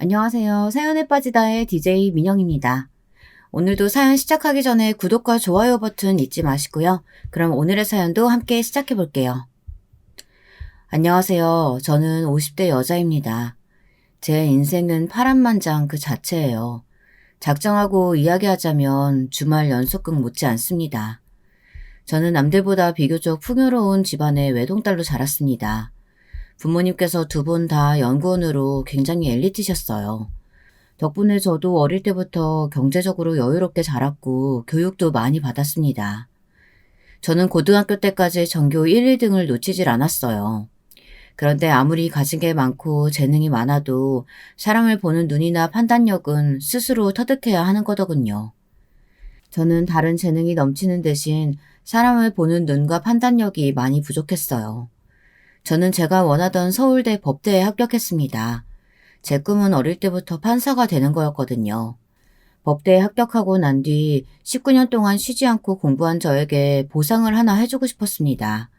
안녕하세요. 사연에 빠지다의 DJ 민영입니다. 오늘도 사연 시작하기 전에 구독과 좋아요 버튼 잊지 마시고요. 그럼 오늘의 사연도 함께 시작해 볼게요. 안녕하세요. 저는 50대 여자입니다. 제 인생은 파란만장 그 자체예요. 작정하고 이야기하자면 주말 연속극 못지 않습니다. 저는 남들보다 비교적 풍요로운 집안의 외동딸로 자랐습니다. 부모님께서 두 분 다 연구원으로 굉장히 엘리트셨어요. 덕분에 저도 어릴 때부터 경제적으로 여유롭게 자랐고 교육도 많이 받았습니다. 저는 고등학교 때까지 전교 1, 2등을 놓치질 않았어요. 그런데 아무리 가진 게 많고 재능이 많아도 사람을 보는 눈이나 판단력은 스스로 터득해야 하는 거더군요. 저는 다른 재능이 넘치는 대신 사람을 보는 눈과 판단력이 많이 부족했어요. 저는 제가 원하던 서울대 법대에 합격했습니다. 제 꿈은 어릴 때부터 판사가 되는 거였거든요. 법대에 합격하고 난 뒤 19년 동안 쉬지 않고 공부한 저에게 보상을 하나 해주고 싶었습니다.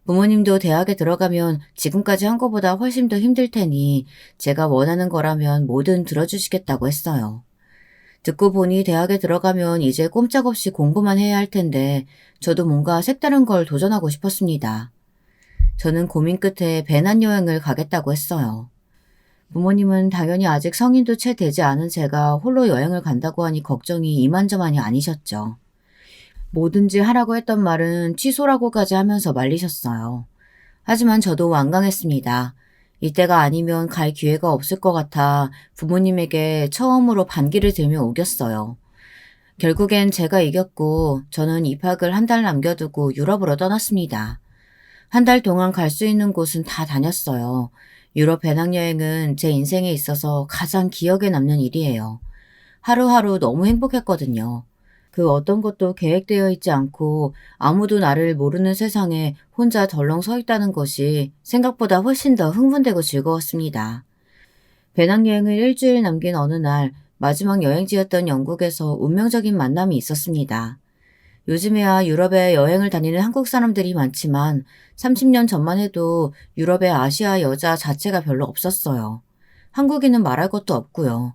부모님도 대학에 들어가면 지금까지 한 것보다 훨씬 더 힘들 테니 제가 원하는 거라면 뭐든 들어주시겠다고 했어요. 듣고 보니 대학에 들어가면 이제 꼼짝없이 공부만 해야 할 텐데 저도 뭔가 색다른 걸 도전하고 싶었습니다. 저는 고민 끝에 배낭여행을 가겠다고 했어요. 부모님은 당연히 아직 성인도 채 되지 않은 제가 홀로 여행을 간다고 하니 걱정이 이만저만이 아니셨죠. 뭐든지 하라고 했던 말은 취소라고까지 하면서 말리셨어요. 하지만 저도 완강했습니다. 이때가 아니면 갈 기회가 없을 것 같아 부모님에게 처음으로 반기를 들며 우겼어요. 결국엔 제가 이겼고 저는 입학을 한 달 남겨두고 유럽으로 떠났습니다. 한 달 동안 갈 수 있는 곳은 다 다녔어요. 유럽 배낭여행은 제 인생에 있어서 가장 기억에 남는 일이에요. 하루하루 너무 행복했거든요. 그 어떤 것도 계획되어 있지 않고 아무도 나를 모르는 세상에 혼자 덜렁 서 있다는 것이 생각보다 훨씬 더 흥분되고 즐거웠습니다. 배낭여행을 일주일 남긴 어느 날 마지막 여행지였던 영국에서 운명적인 만남이 있었습니다. 요즘에야 유럽에 여행을 다니는 한국 사람들이 많지만 30년 전만 해도 유럽에 아시아 여자 자체가 별로 없었어요. 한국인은 말할 것도 없고요.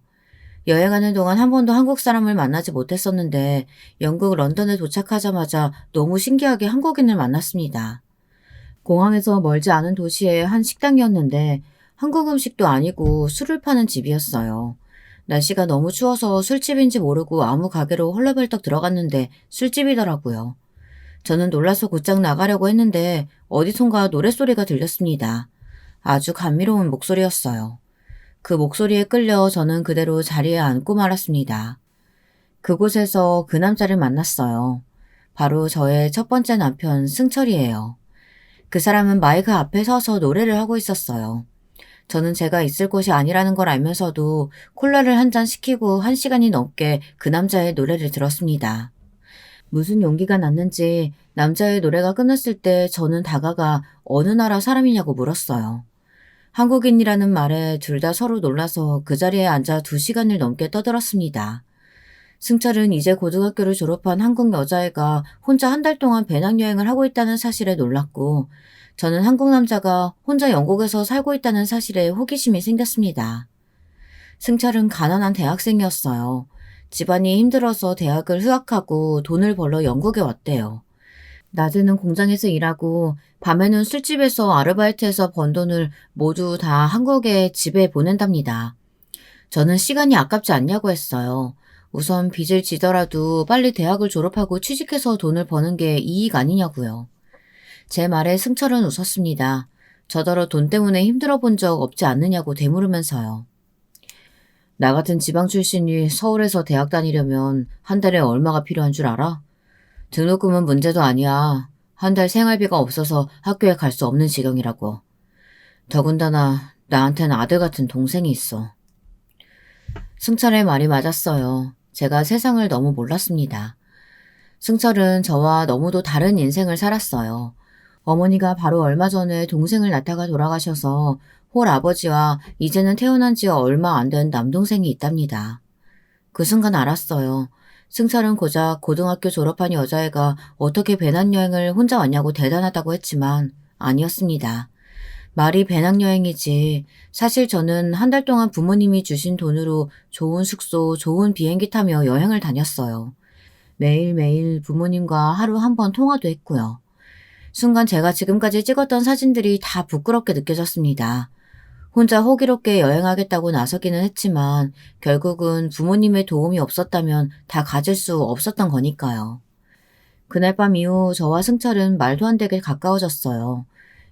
여행하는 동안 한 번도 한국 사람을 만나지 못했었는데 영국 런던에 도착하자마자 너무 신기하게 한국인을 만났습니다. 공항에서 멀지 않은 도시의 한 식당이었는데 한국 음식도 아니고 술을 파는 집이었어요. 날씨가 너무 추워서 술집인지 모르고 아무 가게로 헐레벌떡 들어갔는데 술집이더라고요. 저는 놀라서 곧장 나가려고 했는데 어디선가 노랫소리가 들렸습니다. 아주 감미로운 목소리였어요. 그 목소리에 끌려 저는 그대로 자리에 앉고 말았습니다. 그곳에서 그 남자를 만났어요. 바로 저의 첫 번째 남편 승철이에요. 그 사람은 마이크 앞에 서서 노래를 하고 있었어요. 저는 제가 있을 곳이 아니라는 걸 알면서도 콜라를 한 잔 시키고 1시간이 넘게 그 남자의 노래를 들었습니다. 무슨 용기가 났는지 남자의 노래가 끝났을 때 저는 다가가 어느 나라 사람이냐고 물었어요. 한국인이라는 말에 둘 다 서로 놀라서 그 자리에 앉아 2시간을 넘게 떠들었습니다. 승철은 이제 고등학교를 졸업한 한국 여자애가 혼자 한 달 동안 배낭여행을 하고 있다는 사실에 놀랐고 저는 한국 남자가 혼자 영국에서 살고 있다는 사실에 호기심이 생겼습니다. 승철은 가난한 대학생이었어요. 집안이 힘들어서 대학을 휴학하고 돈을 벌러 영국에 왔대요. 낮에는 공장에서 일하고 밤에는 술집에서 아르바이트해서 번 돈을 모두 다 한국에 집에 보낸답니다. 저는 시간이 아깝지 않냐고 했어요. 우선 빚을 지더라도 빨리 대학을 졸업하고 취직해서 돈을 버는 게 이익 아니냐고요. 제 말에 승철은 웃었습니다. 저더러 돈 때문에 힘들어 본 적 없지 않느냐고 되물으면서요. 나 같은 지방 출신이 서울에서 대학 다니려면 한 달에 얼마가 필요한 줄 알아? 등록금은 문제도 아니야. 한 달 생활비가 없어서 학교에 갈 수 없는 지경이라고. 더군다나 나한테는 아들 같은 동생이 있어. 승철의 말이 맞았어요. 제가 세상을 너무 몰랐습니다. 승철은 저와 너무도 다른 인생을 살았어요. 어머니가 바로 얼마 전에 동생을 낳다가 돌아가셔서 홀 아버지와 이제는 태어난 지 얼마 안 된 남동생이 있답니다. 그 순간 알았어요. 승철은 고작 고등학교 졸업한 여자애가 어떻게 배낭여행을 혼자 왔냐고 대단하다고 했지만 아니었습니다. 말이 배낭여행이지. 사실 저는 한 달 동안 부모님이 주신 돈으로 좋은 숙소, 좋은 비행기 타며 여행을 다녔어요. 매일매일 부모님과 하루 한 번 통화도 했고요. 순간 제가 지금까지 찍었던 사진들이 다 부끄럽게 느껴졌습니다. 혼자 호기롭게 여행하겠다고 나서기는 했지만 결국은 부모님의 도움이 없었다면 다 가질 수 없었던 거니까요. 그날 밤 이후 저와 승철은 말도 안 되게 가까워졌어요.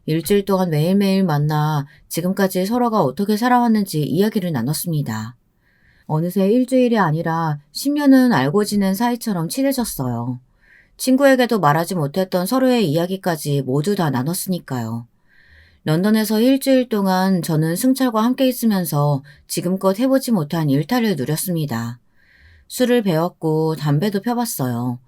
일주일 동안 매일매일 만나 지금까지 서로가 어떻게 살아왔는지 이야기를 나눴습니다. 어느새 일주일이 아니라 10년은 알고 지낸 사이처럼 친해졌어요. 친구에게도 말하지 못했던 서로의 이야기까지 모두 다 나눴으니까요. 런던에서 일주일 동안 저는 승철과 함께 있으면서 지금껏 해보지 못한 일탈을 누렸습니다. 술을 배웠고 담배도 펴봤어요.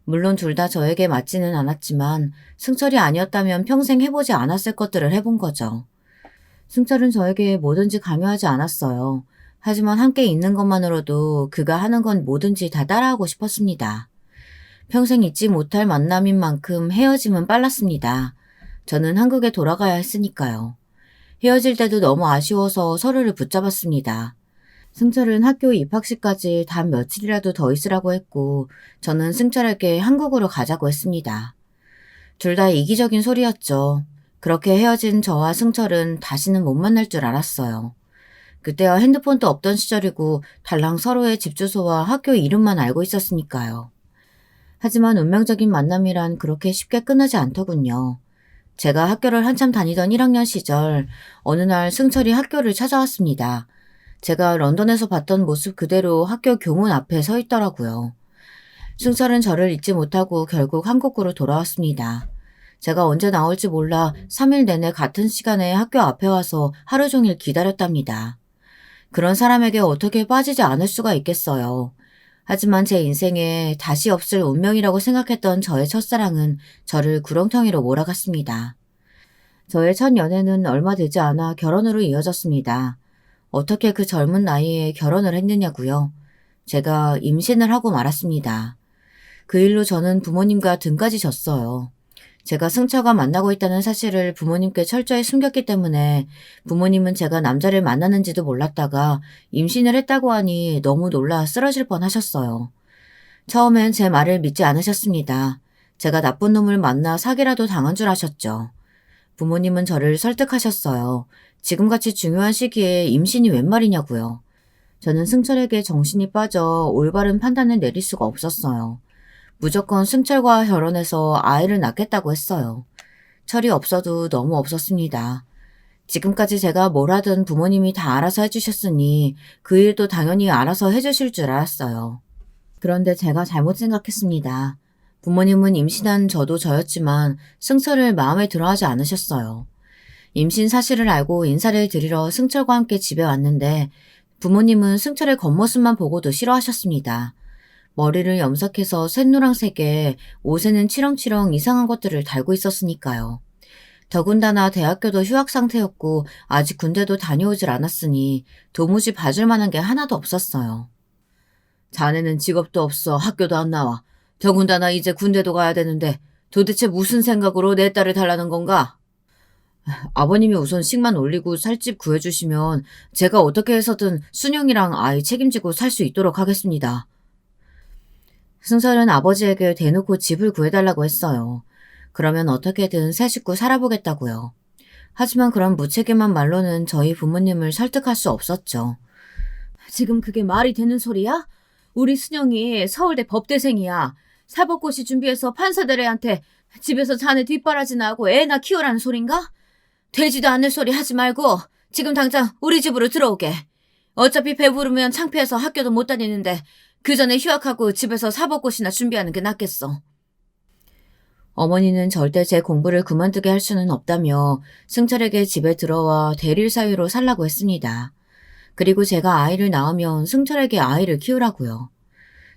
물론 둘 다 저에게 맞지는 않았지만 승철이 아니었다면 평생 해보지 않았을 것들을 해본 거죠. 승철은 저에게 뭐든지 강요하지 않았어요. 하지만 함께 있는 것만으로도 그가 하는 건 뭐든지 다 따라하고 싶었습니다. 평생 잊지 못할 만남인 만큼 헤어짐은 빨랐습니다. 저는 한국에 돌아가야 했으니까요. 헤어질 때도 너무 아쉬워서 서로를 붙잡았습니다. 승철은 학교 입학식까지 단 며칠이라도 더 있으라고 했고 저는 승철에게 한국으로 가자고 했습니다. 둘 다 이기적인 소리였죠. 그렇게 헤어진 저와 승철은 다시는 못 만날 줄 알았어요. 그때야 핸드폰도 없던 시절이고 달랑 서로의 집 주소와 학교 이름만 알고 있었으니까요. 하지만 운명적인 만남이란 그렇게 쉽게 끝나지 않더군요. 제가 학교를 한참 다니던 1학년 시절 어느 날 승철이 학교를 찾아왔습니다. 제가 런던에서 봤던 모습 그대로 학교 교문 앞에 서 있더라고요. 승철은 저를 잊지 못하고 결국 한국으로 돌아왔습니다. 제가 언제 나올지 몰라 3일 내내 같은 시간에 학교 앞에 와서 하루 종일 기다렸답니다. 그런 사람에게 어떻게 빠지지 않을 수가 있겠어요. 하지만 제 인생에 다시 없을 운명이라고 생각했던 저의 첫사랑은 저를 구렁텅이로 몰아갔습니다. 저의 첫 연애는 얼마 되지 않아 결혼으로 이어졌습니다. 어떻게 그 젊은 나이에 결혼을 했느냐고요? 제가 임신을 하고 말았습니다. 그 일로 저는 부모님과 등까지 졌어요. 제가 승철과 만나고 있다는 사실을 부모님께 철저히 숨겼기 때문에 부모님은 제가 남자를 만나는지도 몰랐다가 임신을 했다고 하니 너무 놀라 쓰러질 뻔하셨어요. 처음엔 제 말을 믿지 않으셨습니다. 제가 나쁜 놈을 만나 사기라도 당한 줄 아셨죠. 부모님은 저를 설득하셨어요. 지금같이 중요한 시기에 임신이 웬 말이냐고요. 저는 승철에게 정신이 빠져 올바른 판단을 내릴 수가 없었어요. 무조건 승철과 결혼해서 아이를 낳겠다고 했어요. 철이 없어도 너무 없었습니다. 지금까지 제가 뭘 하든 부모님이 다 알아서 해주셨으니 그 일도 당연히 알아서 해주실 줄 알았어요. 그런데 제가 잘못 생각했습니다. 부모님은 임신한 저도 저였지만 승철을 마음에 들어하지 않으셨어요. 임신 사실을 알고 인사를 드리러 승철과 함께 집에 왔는데 부모님은 승철의 겉모습만 보고도 싫어하셨습니다. 머리를 염색해서 샛노란색에 옷에는 치렁치렁 이상한 것들을 달고 있었으니까요. 더군다나 대학교도 휴학 상태였고 아직 군대도 다녀오질 않았으니 도무지 봐줄 만한 게 하나도 없었어요. 자네는 직업도 없어 학교도 안 나와. 더군다나 이제 군대도 가야 되는데 도대체 무슨 생각으로 내 딸을 달라는 건가? 아버님이 우선 식만 올리고 살집 구해주시면 제가 어떻게 해서든 순영이랑 아이 책임지고 살 수 있도록 하겠습니다. 승철은 아버지에게 대놓고 집을 구해달라고 했어요. 그러면 어떻게든 새 식구 살아보겠다고요. 하지만 그런 무책임한 말로는 저희 부모님을 설득할 수 없었죠. 지금 그게 말이 되는 소리야? 우리 순영이 서울대 법대생이야. 사법고시 준비해서 판사들애한테 집에서 자네 뒷바라지나 하고 애나 키우라는 소린가? 되지도 않을 소리 하지 말고 지금 당장 우리 집으로 들어오게. 어차피 배부르면 창피해서 학교도 못 다니는데 그 전에 휴학하고 집에서 사법고시나 준비하는 게 낫겠어. 어머니는 절대 제 공부를 그만두게 할 수는 없다며 승철에게 집에 들어와 대릴 사유로 살라고 했습니다. 그리고 제가 아이를 낳으면 승철에게 아이를 키우라고요.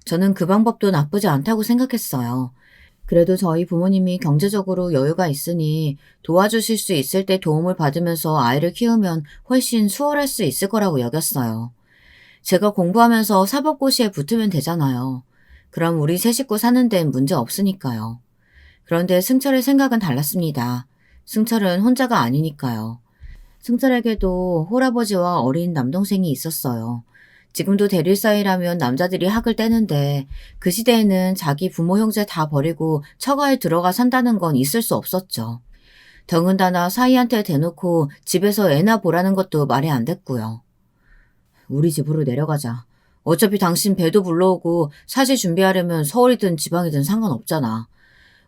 저는 그 방법도 나쁘지 않다고 생각했어요. 그래도 저희 부모님이 경제적으로 여유가 있으니 도와주실 수 있을 때 도움을 받으면서 아이를 키우면 훨씬 수월할 수 있을 거라고 여겼어요. 제가 공부하면서 사법고시에 붙으면 되잖아요. 그럼 우리 세 식구 사는 데는 문제 없으니까요. 그런데 승철의 생각은 달랐습니다. 승철은 혼자가 아니니까요. 승철에게도 홀아버지와 어린 남동생이 있었어요. 지금도 대릴 사이라면 남자들이 학을 떼는데 그 시대에는 자기 부모 형제 다 버리고 처가에 들어가 산다는 건 있을 수 없었죠. 더군다나 사이한테 대놓고 집에서 애나 보라는 것도 말이 안 됐고요. 우리 집으로 내려가자. 어차피 당신 배도 불러오고 사실 준비하려면 서울이든 지방이든 상관없잖아.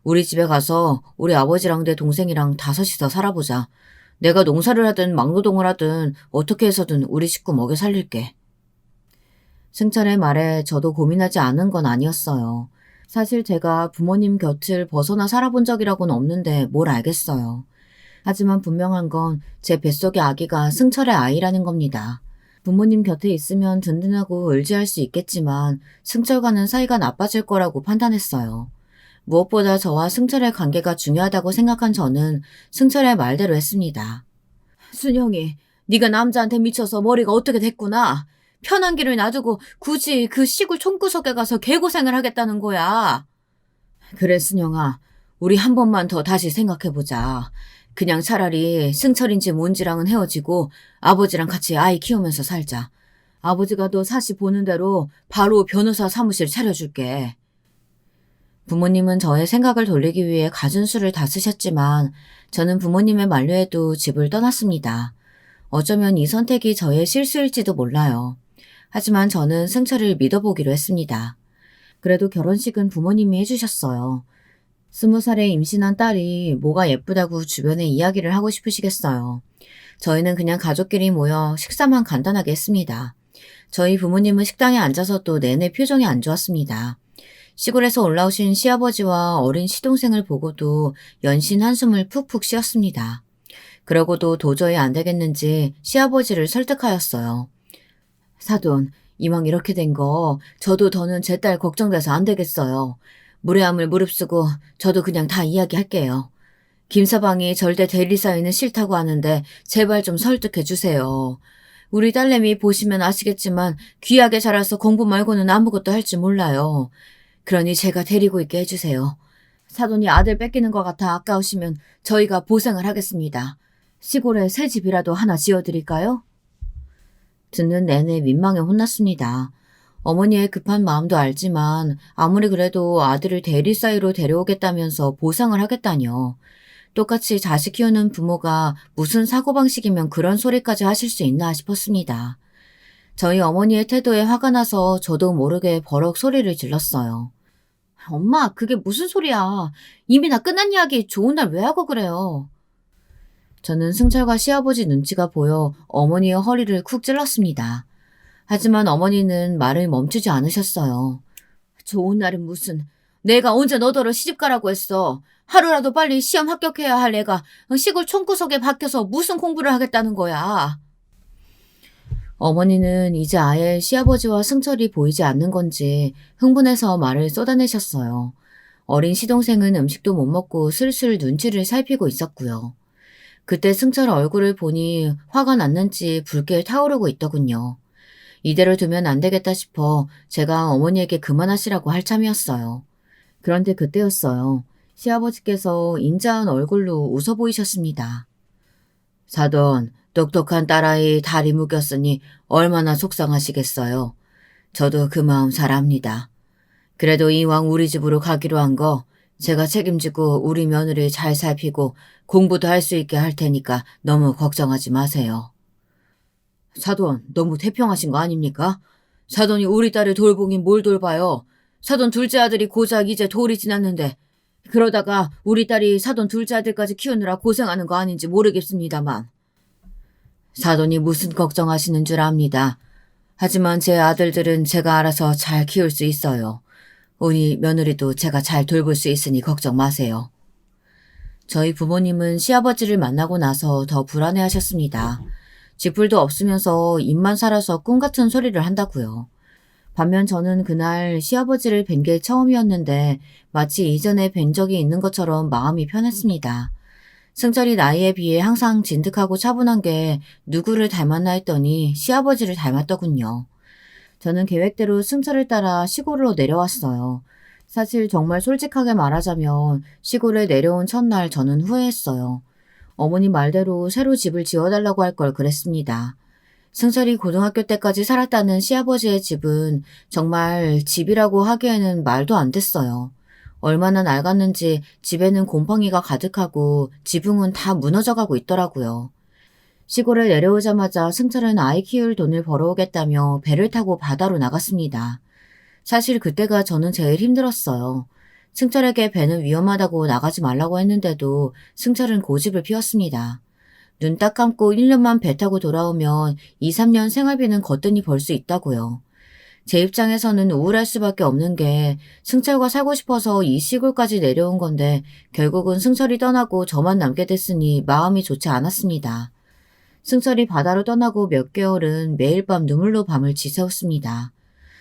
우리 집에 가서 우리 아버지랑 내 동생이랑 다섯이서 살아보자. 내가 농사를 하든 막노동을 하든 어떻게 해서든 우리 식구 먹여 살릴게. 승철의 말에 저도 고민하지 않은 건 아니었어요. 사실 제가 부모님 곁을 벗어나 살아본 적이라고는 없는데 뭘 알겠어요. 하지만 분명한 건 제 뱃속의 아기가 승철의 아이라는 겁니다. 부모님 곁에 있으면 든든하고 의지할 수 있겠지만 승철과는 사이가 나빠질 거라고 판단했어요. 무엇보다 저와 승철의 관계가 중요하다고 생각한 저는 승철의 말대로 했습니다. 순영이, 네가 남자한테 미쳐서 머리가 어떻게 됐구나. 편한 길을 놔두고 굳이 그 시골 촌구석에 가서 개고생을 하겠다는 거야. 그래, 순영아. 우리 한 번만 더 다시 생각해보자. 그냥 차라리 승철인지 뭔지랑은 헤어지고 아버지랑 같이 아이 키우면서 살자. 아버지가 너 사시 보는 대로 바로 변호사 사무실 차려줄게. 부모님은 저의 생각을 돌리기 위해 갖은 수를 다 쓰셨지만 저는 부모님의 만류에도 집을 떠났습니다. 어쩌면 이 선택이 저의 실수일지도 몰라요. 하지만 저는 승철을 믿어보기로 했습니다. 그래도 결혼식은 부모님이 해주셨어요. 20살에 임신한 딸이 뭐가 예쁘다고 주변에 이야기를 하고 싶으시겠어요. 저희는 그냥 가족끼리 모여 식사만 간단하게 했습니다. 저희 부모님은 식당에 앉아서도 내내 표정이 안 좋았습니다. 시골에서 올라오신 시아버지와 어린 시동생을 보고도 연신 한숨을 푹푹 쉬었습니다. 그러고도 도저히 안 되겠는지 시아버지를 설득하였어요. 사돈, 이왕 이렇게 된 거 저도 더는 제 딸 걱정돼서 안 되겠어요. 무례함을 무릅쓰고 저도 그냥 다 이야기할게요. 김서방이 절대 대리 사위는 싫다고 하는데 제발 좀 설득해 주세요. 우리 딸내미 보시면 아시겠지만 귀하게 자라서 공부 말고는 아무것도 할 줄 몰라요. 그러니 제가 데리고 있게 해주세요. 사돈이 아들 뺏기는 것 같아 아까우시면 저희가 보상을 하겠습니다. 시골에 새 집이라도 하나 지어드릴까요? 듣는 내내 민망해 혼났습니다. 어머니의 급한 마음도 알지만 아무리 그래도 아들을 대리 사이로 데려오겠다면서 보상을 하겠다뇨. 똑같이 자식 키우는 부모가 무슨 사고방식이면 그런 소리까지 하실 수 있나 싶었습니다. 저희 어머니의 태도에 화가 나서 저도 모르게 버럭 소리를 질렀어요. 엄마, 그게 무슨 소리야. 이미 다 끝난 이야기 좋은 날 왜 하고 그래요. 저는 승철과 시아버지 눈치가 보여 어머니의 허리를 쿡 찔렀습니다. 하지만 어머니는 말을 멈추지 않으셨어요. 좋은 날은 무슨. 내가 언제 너더러 시집가라고 했어. 하루라도 빨리 시험 합격해야 할 애가 시골 촌구석에 박혀서 무슨 공부를 하겠다는 거야. 어머니는 이제 아예 시아버지와 승철이 보이지 않는 건지 흥분해서 말을 쏟아내셨어요. 어린 시동생은 음식도 못 먹고 슬슬 눈치를 살피고 있었고요. 그때 승철 얼굴을 보니 화가 났는지 붉게 타오르고 있더군요. 이대로 두면 안 되겠다 싶어 제가 어머니에게 그만하시라고 할 참이었어요. 그런데 그때였어요. 시아버지께서 인자한 얼굴로 웃어 보이셨습니다. 사돈, 똑똑한 딸아이 다리 묶였으니 얼마나 속상하시겠어요. 저도 그 마음 잘 압니다. 그래도 이왕 우리 집으로 가기로 한 거 제가 책임지고 우리 며느리 잘 살피고 공부도 할 수 있게 할 테니까 너무 걱정하지 마세요. 사돈, 너무 태평하신 거 아닙니까? 사돈이 우리 딸을 돌보긴 뭘 돌봐요. 사돈 둘째 아들이 고작 이제 돌이 지났는데 그러다가 우리 딸이 사돈 둘째 아들까지 키우느라 고생하는 거 아닌지 모르겠습니다만. 사돈이 무슨 걱정하시는 줄 압니다. 하지만 제 아들들은 제가 알아서 잘 키울 수 있어요. 우리 며느리도 제가 잘 돌볼 수 있으니 걱정 마세요. 저희 부모님은 시아버지를 만나고 나서 더 불안해하셨습니다. 지풀도 없으면서 입만 살아서 꿈같은 소리를 한다고요. 반면 저는 그날 시아버지를 뵌 게 처음이었는데 마치 이전에 뵌 적이 있는 것처럼 마음이 편했습니다. 승철이 나이에 비해 항상 진득하고 차분한 게 누구를 닮았나 했더니 시아버지를 닮았더군요. 저는 계획대로 승철을 따라 시골로 내려왔어요. 사실 정말 솔직하게 말하자면 시골에 내려온 첫날 저는 후회했어요. 어머니 말대로 새로 집을 지어달라고 할 걸 그랬습니다. 승철이 고등학교 때까지 살았다는 시아버지의 집은 정말 집이라고 하기에는 말도 안 됐어요. 얼마나 낡았는지 집에는 곰팡이가 가득하고 지붕은 다 무너져가고 있더라고요. 시골에 내려오자마자 승철은 아이 키울 돈을 벌어오겠다며 배를 타고 바다로 나갔습니다. 사실 그때가 저는 제일 힘들었어요. 승철에게 배는 위험하다고 나가지 말라고 했는데도 승철은 고집을 피웠습니다. 눈 딱 감고 1년만 배 타고 돌아오면 2, 3년 생활비는 거뜬히 벌 수 있다고요. 제 입장에서는 우울할 수밖에 없는 게 승철과 살고 싶어서 이 시골까지 내려온 건데 결국은 승철이 떠나고 저만 남게 됐으니 마음이 좋지 않았습니다. 승철이 바다로 떠나고 몇 개월은 매일 밤 눈물로 밤을 지새웠습니다.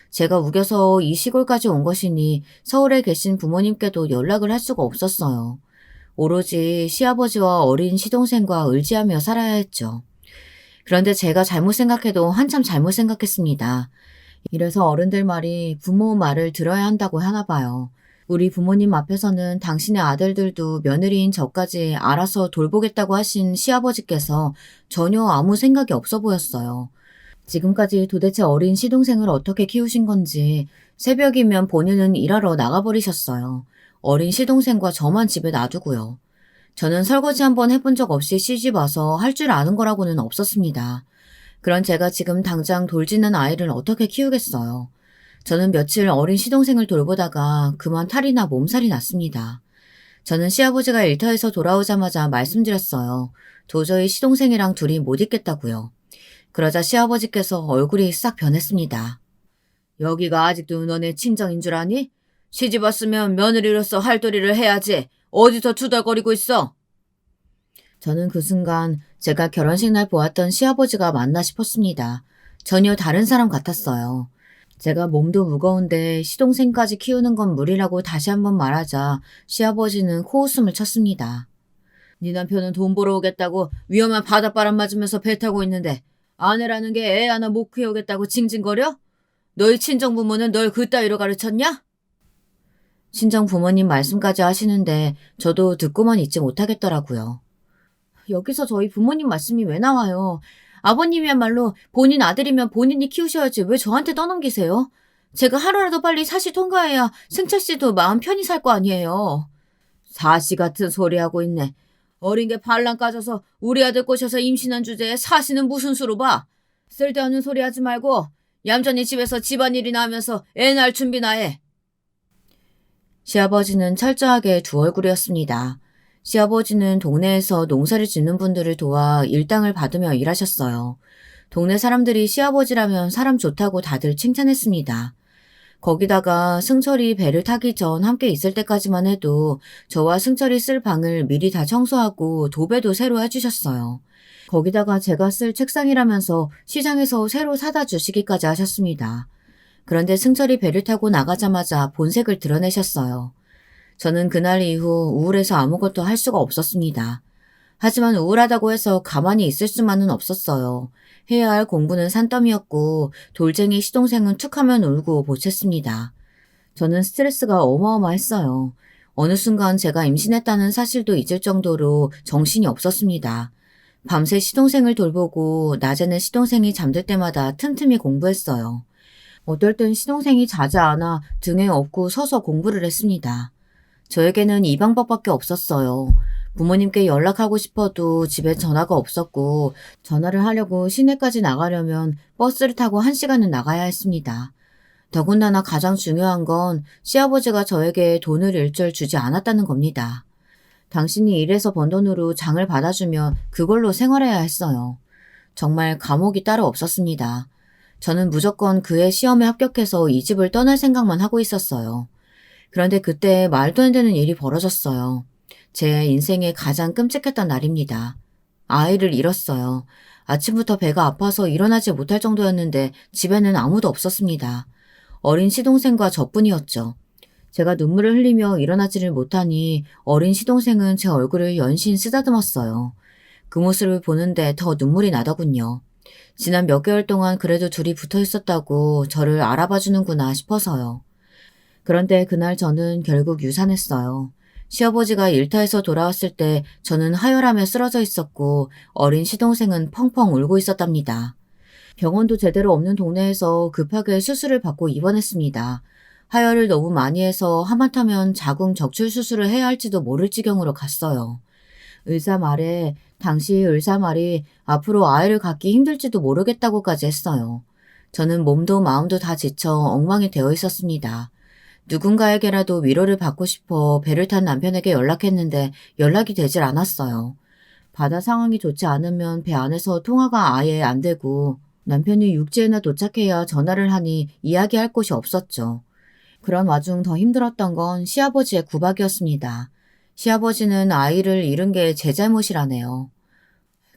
제가 우겨서 이 시골까지 온 것이니 서울에 계신 부모님께도 연락을 할 수가 없었어요. 오로지 시아버지와 어린 시동생과 의지하며 살아야 했죠. 그런데 제가 잘못 생각해도 한참 잘못 생각했습니다. 이래서 어른들 말이 부모 말을 들어야 한다고 하나 봐요. 우리 부모님 앞에서는 당신의 아들들도 며느리인 저까지 알아서 돌보겠다고 하신 시아버지께서 전혀 아무 생각이 없어 보였어요. 지금까지 도대체 어린 시동생을 어떻게 키우신 건지 새벽이면 본인은 일하러 나가버리셨어요. 어린 시동생과 저만 집에 놔두고요. 저는 설거지 한번 해본 적 없이 시집 와서 할 줄 아는 거라고는 없었습니다. 그런 제가 지금 당장 돌지는 아이를 어떻게 키우겠어요. 저는 며칠 어린 시동생을 돌보다가 그만 탈이나 몸살이 났습니다. 저는 시아버지가 일터에서 돌아오자마자 말씀드렸어요. 도저히 시동생이랑 둘이 못 있겠다고요. 그러자 시아버지께서 얼굴이 싹 변했습니다. 여기가 아직도 너네 친정인 줄 아니? 시집 왔으면 며느리로서 할도리를 해야지. 어디서 투덜거리고 있어? 저는 그 순간 제가 결혼식 날 보았던 시아버지가 맞나 싶었습니다. 전혀 다른 사람 같았어요. 제가 몸도 무거운데 시동생까지 키우는 건 무리라고 다시 한번 말하자 시아버지는 코웃음을 쳤습니다. 네 남편은 돈 벌어 오겠다고 위험한 바닷바람 맞으면서 배 타고 있는데 아내라는 게 애 하나 못 키우겠다고 징징거려? 너희 친정부모는 널 그따위로 가르쳤냐? 친정 부모님 말씀까지 하시는데 저도 듣고만 있지 못하겠더라고요. 여기서 저희 부모님 말씀이 왜 나와요? 아버님이야말로 본인 아들이면 본인이 키우셔야지 왜 저한테 떠넘기세요? 제가 하루라도 빨리 사시 통과해야 승철 씨도 마음 편히 살 거 아니에요. 사시 같은 소리 하고 있네. 어린 게 발랑 까져서 우리 아들 꼬셔서 임신한 주제에 사시는 무슨 수로 봐? 쓸데없는 소리 하지 말고 얌전히 집에서 집안일이나 하면서 애 낳을 준비나 해. 시아버지는 철저하게 두 얼굴이었습니다. 시아버지는 동네에서 농사를 짓는 분들을 도와 일당을 받으며 일하셨어요. 동네 사람들이 시아버지라면 사람 좋다고 다들 칭찬했습니다. 거기다가 승철이 배를 타기 전 함께 있을 때까지만 해도 저와 승철이 쓸 방을 미리 다 청소하고 도배도 새로 해주셨어요. 거기다가 제가 쓸 책상이라면서 시장에서 새로 사다 주시기까지 하셨습니다. 그런데 승철이 배를 타고 나가자마자 본색을 드러내셨어요. 저는 그날 이후 우울해서 아무것도 할 수가 없었습니다. 하지만 우울하다고 해서 가만히 있을 수만은 없었어요. 해야 할 공부는 산더미였고 돌쟁이 시동생은 툭하면 울고 보챘습니다. 저는 스트레스가 어마어마했어요. 어느 순간 제가 임신했다는 사실도 잊을 정도로 정신이 없었습니다. 밤새 시동생을 돌보고 낮에는 시동생이 잠들 때마다 틈틈이 공부했어요. 어떨 땐 시동생이 자지 않아 등에 업고 서서 공부를 했습니다. 저에게는 이 방법밖에 없었어요. 부모님께 연락하고 싶어도 집에 전화가 없었고 전화를 하려고 시내까지 나가려면 버스를 타고 1시간은 나가야 했습니다. 더군다나 가장 중요한 건 시아버지가 저에게 돈을 일절 주지 않았다는 겁니다. 당신이 일해서 번 돈으로 장을 받아주면 그걸로 생활해야 했어요. 정말 감옥이 따로 없었습니다. 저는 무조건 그의 시험에 합격해서 이 집을 떠날 생각만 하고 있었어요. 그런데 그때 말도 안 되는 일이 벌어졌어요. 제 인생에 가장 끔찍했던 날입니다. 아이를 잃었어요. 아침부터 배가 아파서 일어나지 못할 정도였는데 집에는 아무도 없었습니다. 어린 시동생과 저뿐이었죠. 제가 눈물을 흘리며 일어나지를 못하니 어린 시동생은 제 얼굴을 연신 쓰다듬었어요. 그 모습을 보는데 더 눈물이 나더군요. 지난 몇 개월 동안 그래도 둘이 붙어 있었다고 저를 알아봐 주는구나 싶어서요. 그런데 그날 저는 결국 유산했어요. 시아버지가 일터에서 돌아왔을 때 저는 하혈하며 쓰러져 있었고 어린 시동생은 펑펑 울고 있었답니다. 병원도 제대로 없는 동네에서 급하게 수술을 받고 입원했습니다. 하혈을 너무 많이 해서 하마터면 자궁 적출 수술을 해야 할지도 모를 지경으로 갔어요. 당시 의사 말이 앞으로 아이를 갖기 힘들지도 모르겠다고까지 했어요. 저는 몸도 마음도 다 지쳐 엉망이 되어 있었습니다. 누군가에게라도 위로를 받고 싶어 배를 탄 남편에게 연락했는데 연락이 되질 않았어요. 바다 상황이 좋지 않으면 배 안에서 통화가 아예 안 되고 남편이 육지에나 도착해야 전화를 하니 이야기할 곳이 없었죠. 그런 와중 더 힘들었던 건 시아버지의 구박이었습니다. 시아버지는 아이를 잃은 게 제 잘못이라네요.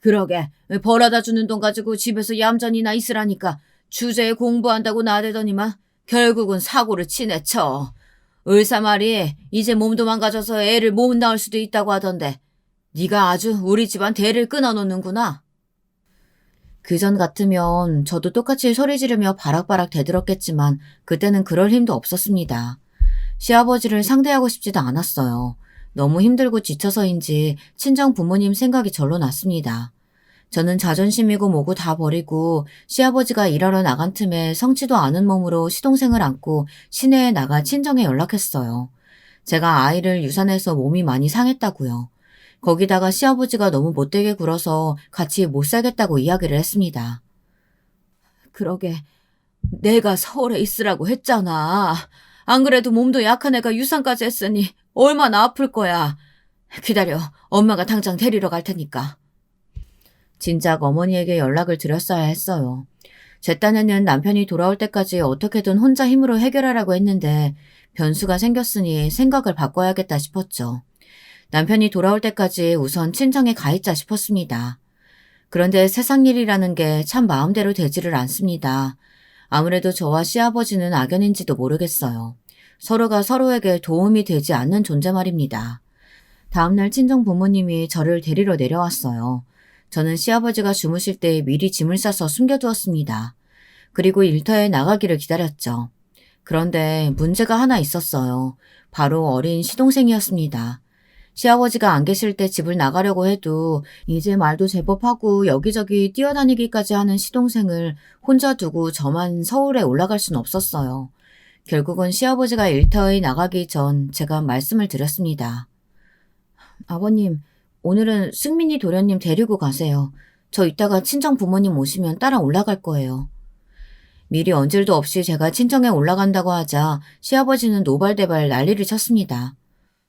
그러게 벌어다 주는 돈 가지고 집에서 얌전히나 있으라니까 주제에 공부한다고 나대더니만 결국은 사고를 치네 쳐. 의사 말이 이제 몸도 망가져서 애를 못 낳을 수도 있다고 하던데 네가 아주 우리 집안 대를 끊어놓는구나. 그전 같으면 저도 똑같이 소리 지르며 바락바락 대들었겠지만 그때는 그럴 힘도 없었습니다. 시아버지를 상대하고 싶지도 않았어요. 너무 힘들고 지쳐서인지 친정 부모님 생각이 절로 났습니다. 저는 자존심이고 뭐고 다 버리고 시아버지가 일하러 나간 틈에 성치도 않은 몸으로 시동생을 안고 시내에 나가 친정에 연락했어요. 제가 아이를 유산해서 몸이 많이 상했다고요. 거기다가 시아버지가 너무 못되게 굴어서 같이 못 살겠다고 이야기를 했습니다. 그러게 내가 서울에 있으라고 했잖아. 안 그래도 몸도 약한 애가 유산까지 했으니 얼마나 아플 거야. 기다려. 엄마가 당장 데리러 갈 테니까. 진작 어머니에게 연락을 드렸어야 했어요. 제 딴에는 남편이 돌아올 때까지 어떻게든 혼자 힘으로 해결하라고 했는데 변수가 생겼으니 생각을 바꿔야겠다 싶었죠. 남편이 돌아올 때까지 우선 친정에 가 있자 싶었습니다. 그런데 세상 일이라는 게 참 마음대로 되지를 않습니다. 아무래도 저와 시아버지는 악연인지도 모르겠어요. 서로가 서로에게 도움이 되지 않는 존재 말입니다. 다음날 친정 부모님이 저를 데리러 내려왔어요. 저는 시아버지가 주무실 때 미리 짐을 싸서 숨겨두었습니다. 그리고 일터에 나가기를 기다렸죠. 그런데 문제가 하나 있었어요. 바로 어린 시동생이었습니다. 시아버지가 안 계실 때 집을 나가려고 해도 이제 말도 제법 하고 여기저기 뛰어다니기까지 하는 시동생을 혼자 두고 저만 서울에 올라갈 순 없었어요. 결국은 시아버지가 일터에 나가기 전 제가 말씀을 드렸습니다. 아버님, 오늘은 승민이 도련님 데리고 가세요. 저 이따가 친정 부모님 오시면 따라 올라갈 거예요. 미리 언질도 없이 제가 친정에 올라간다고 하자 시아버지는 노발대발 난리를 쳤습니다.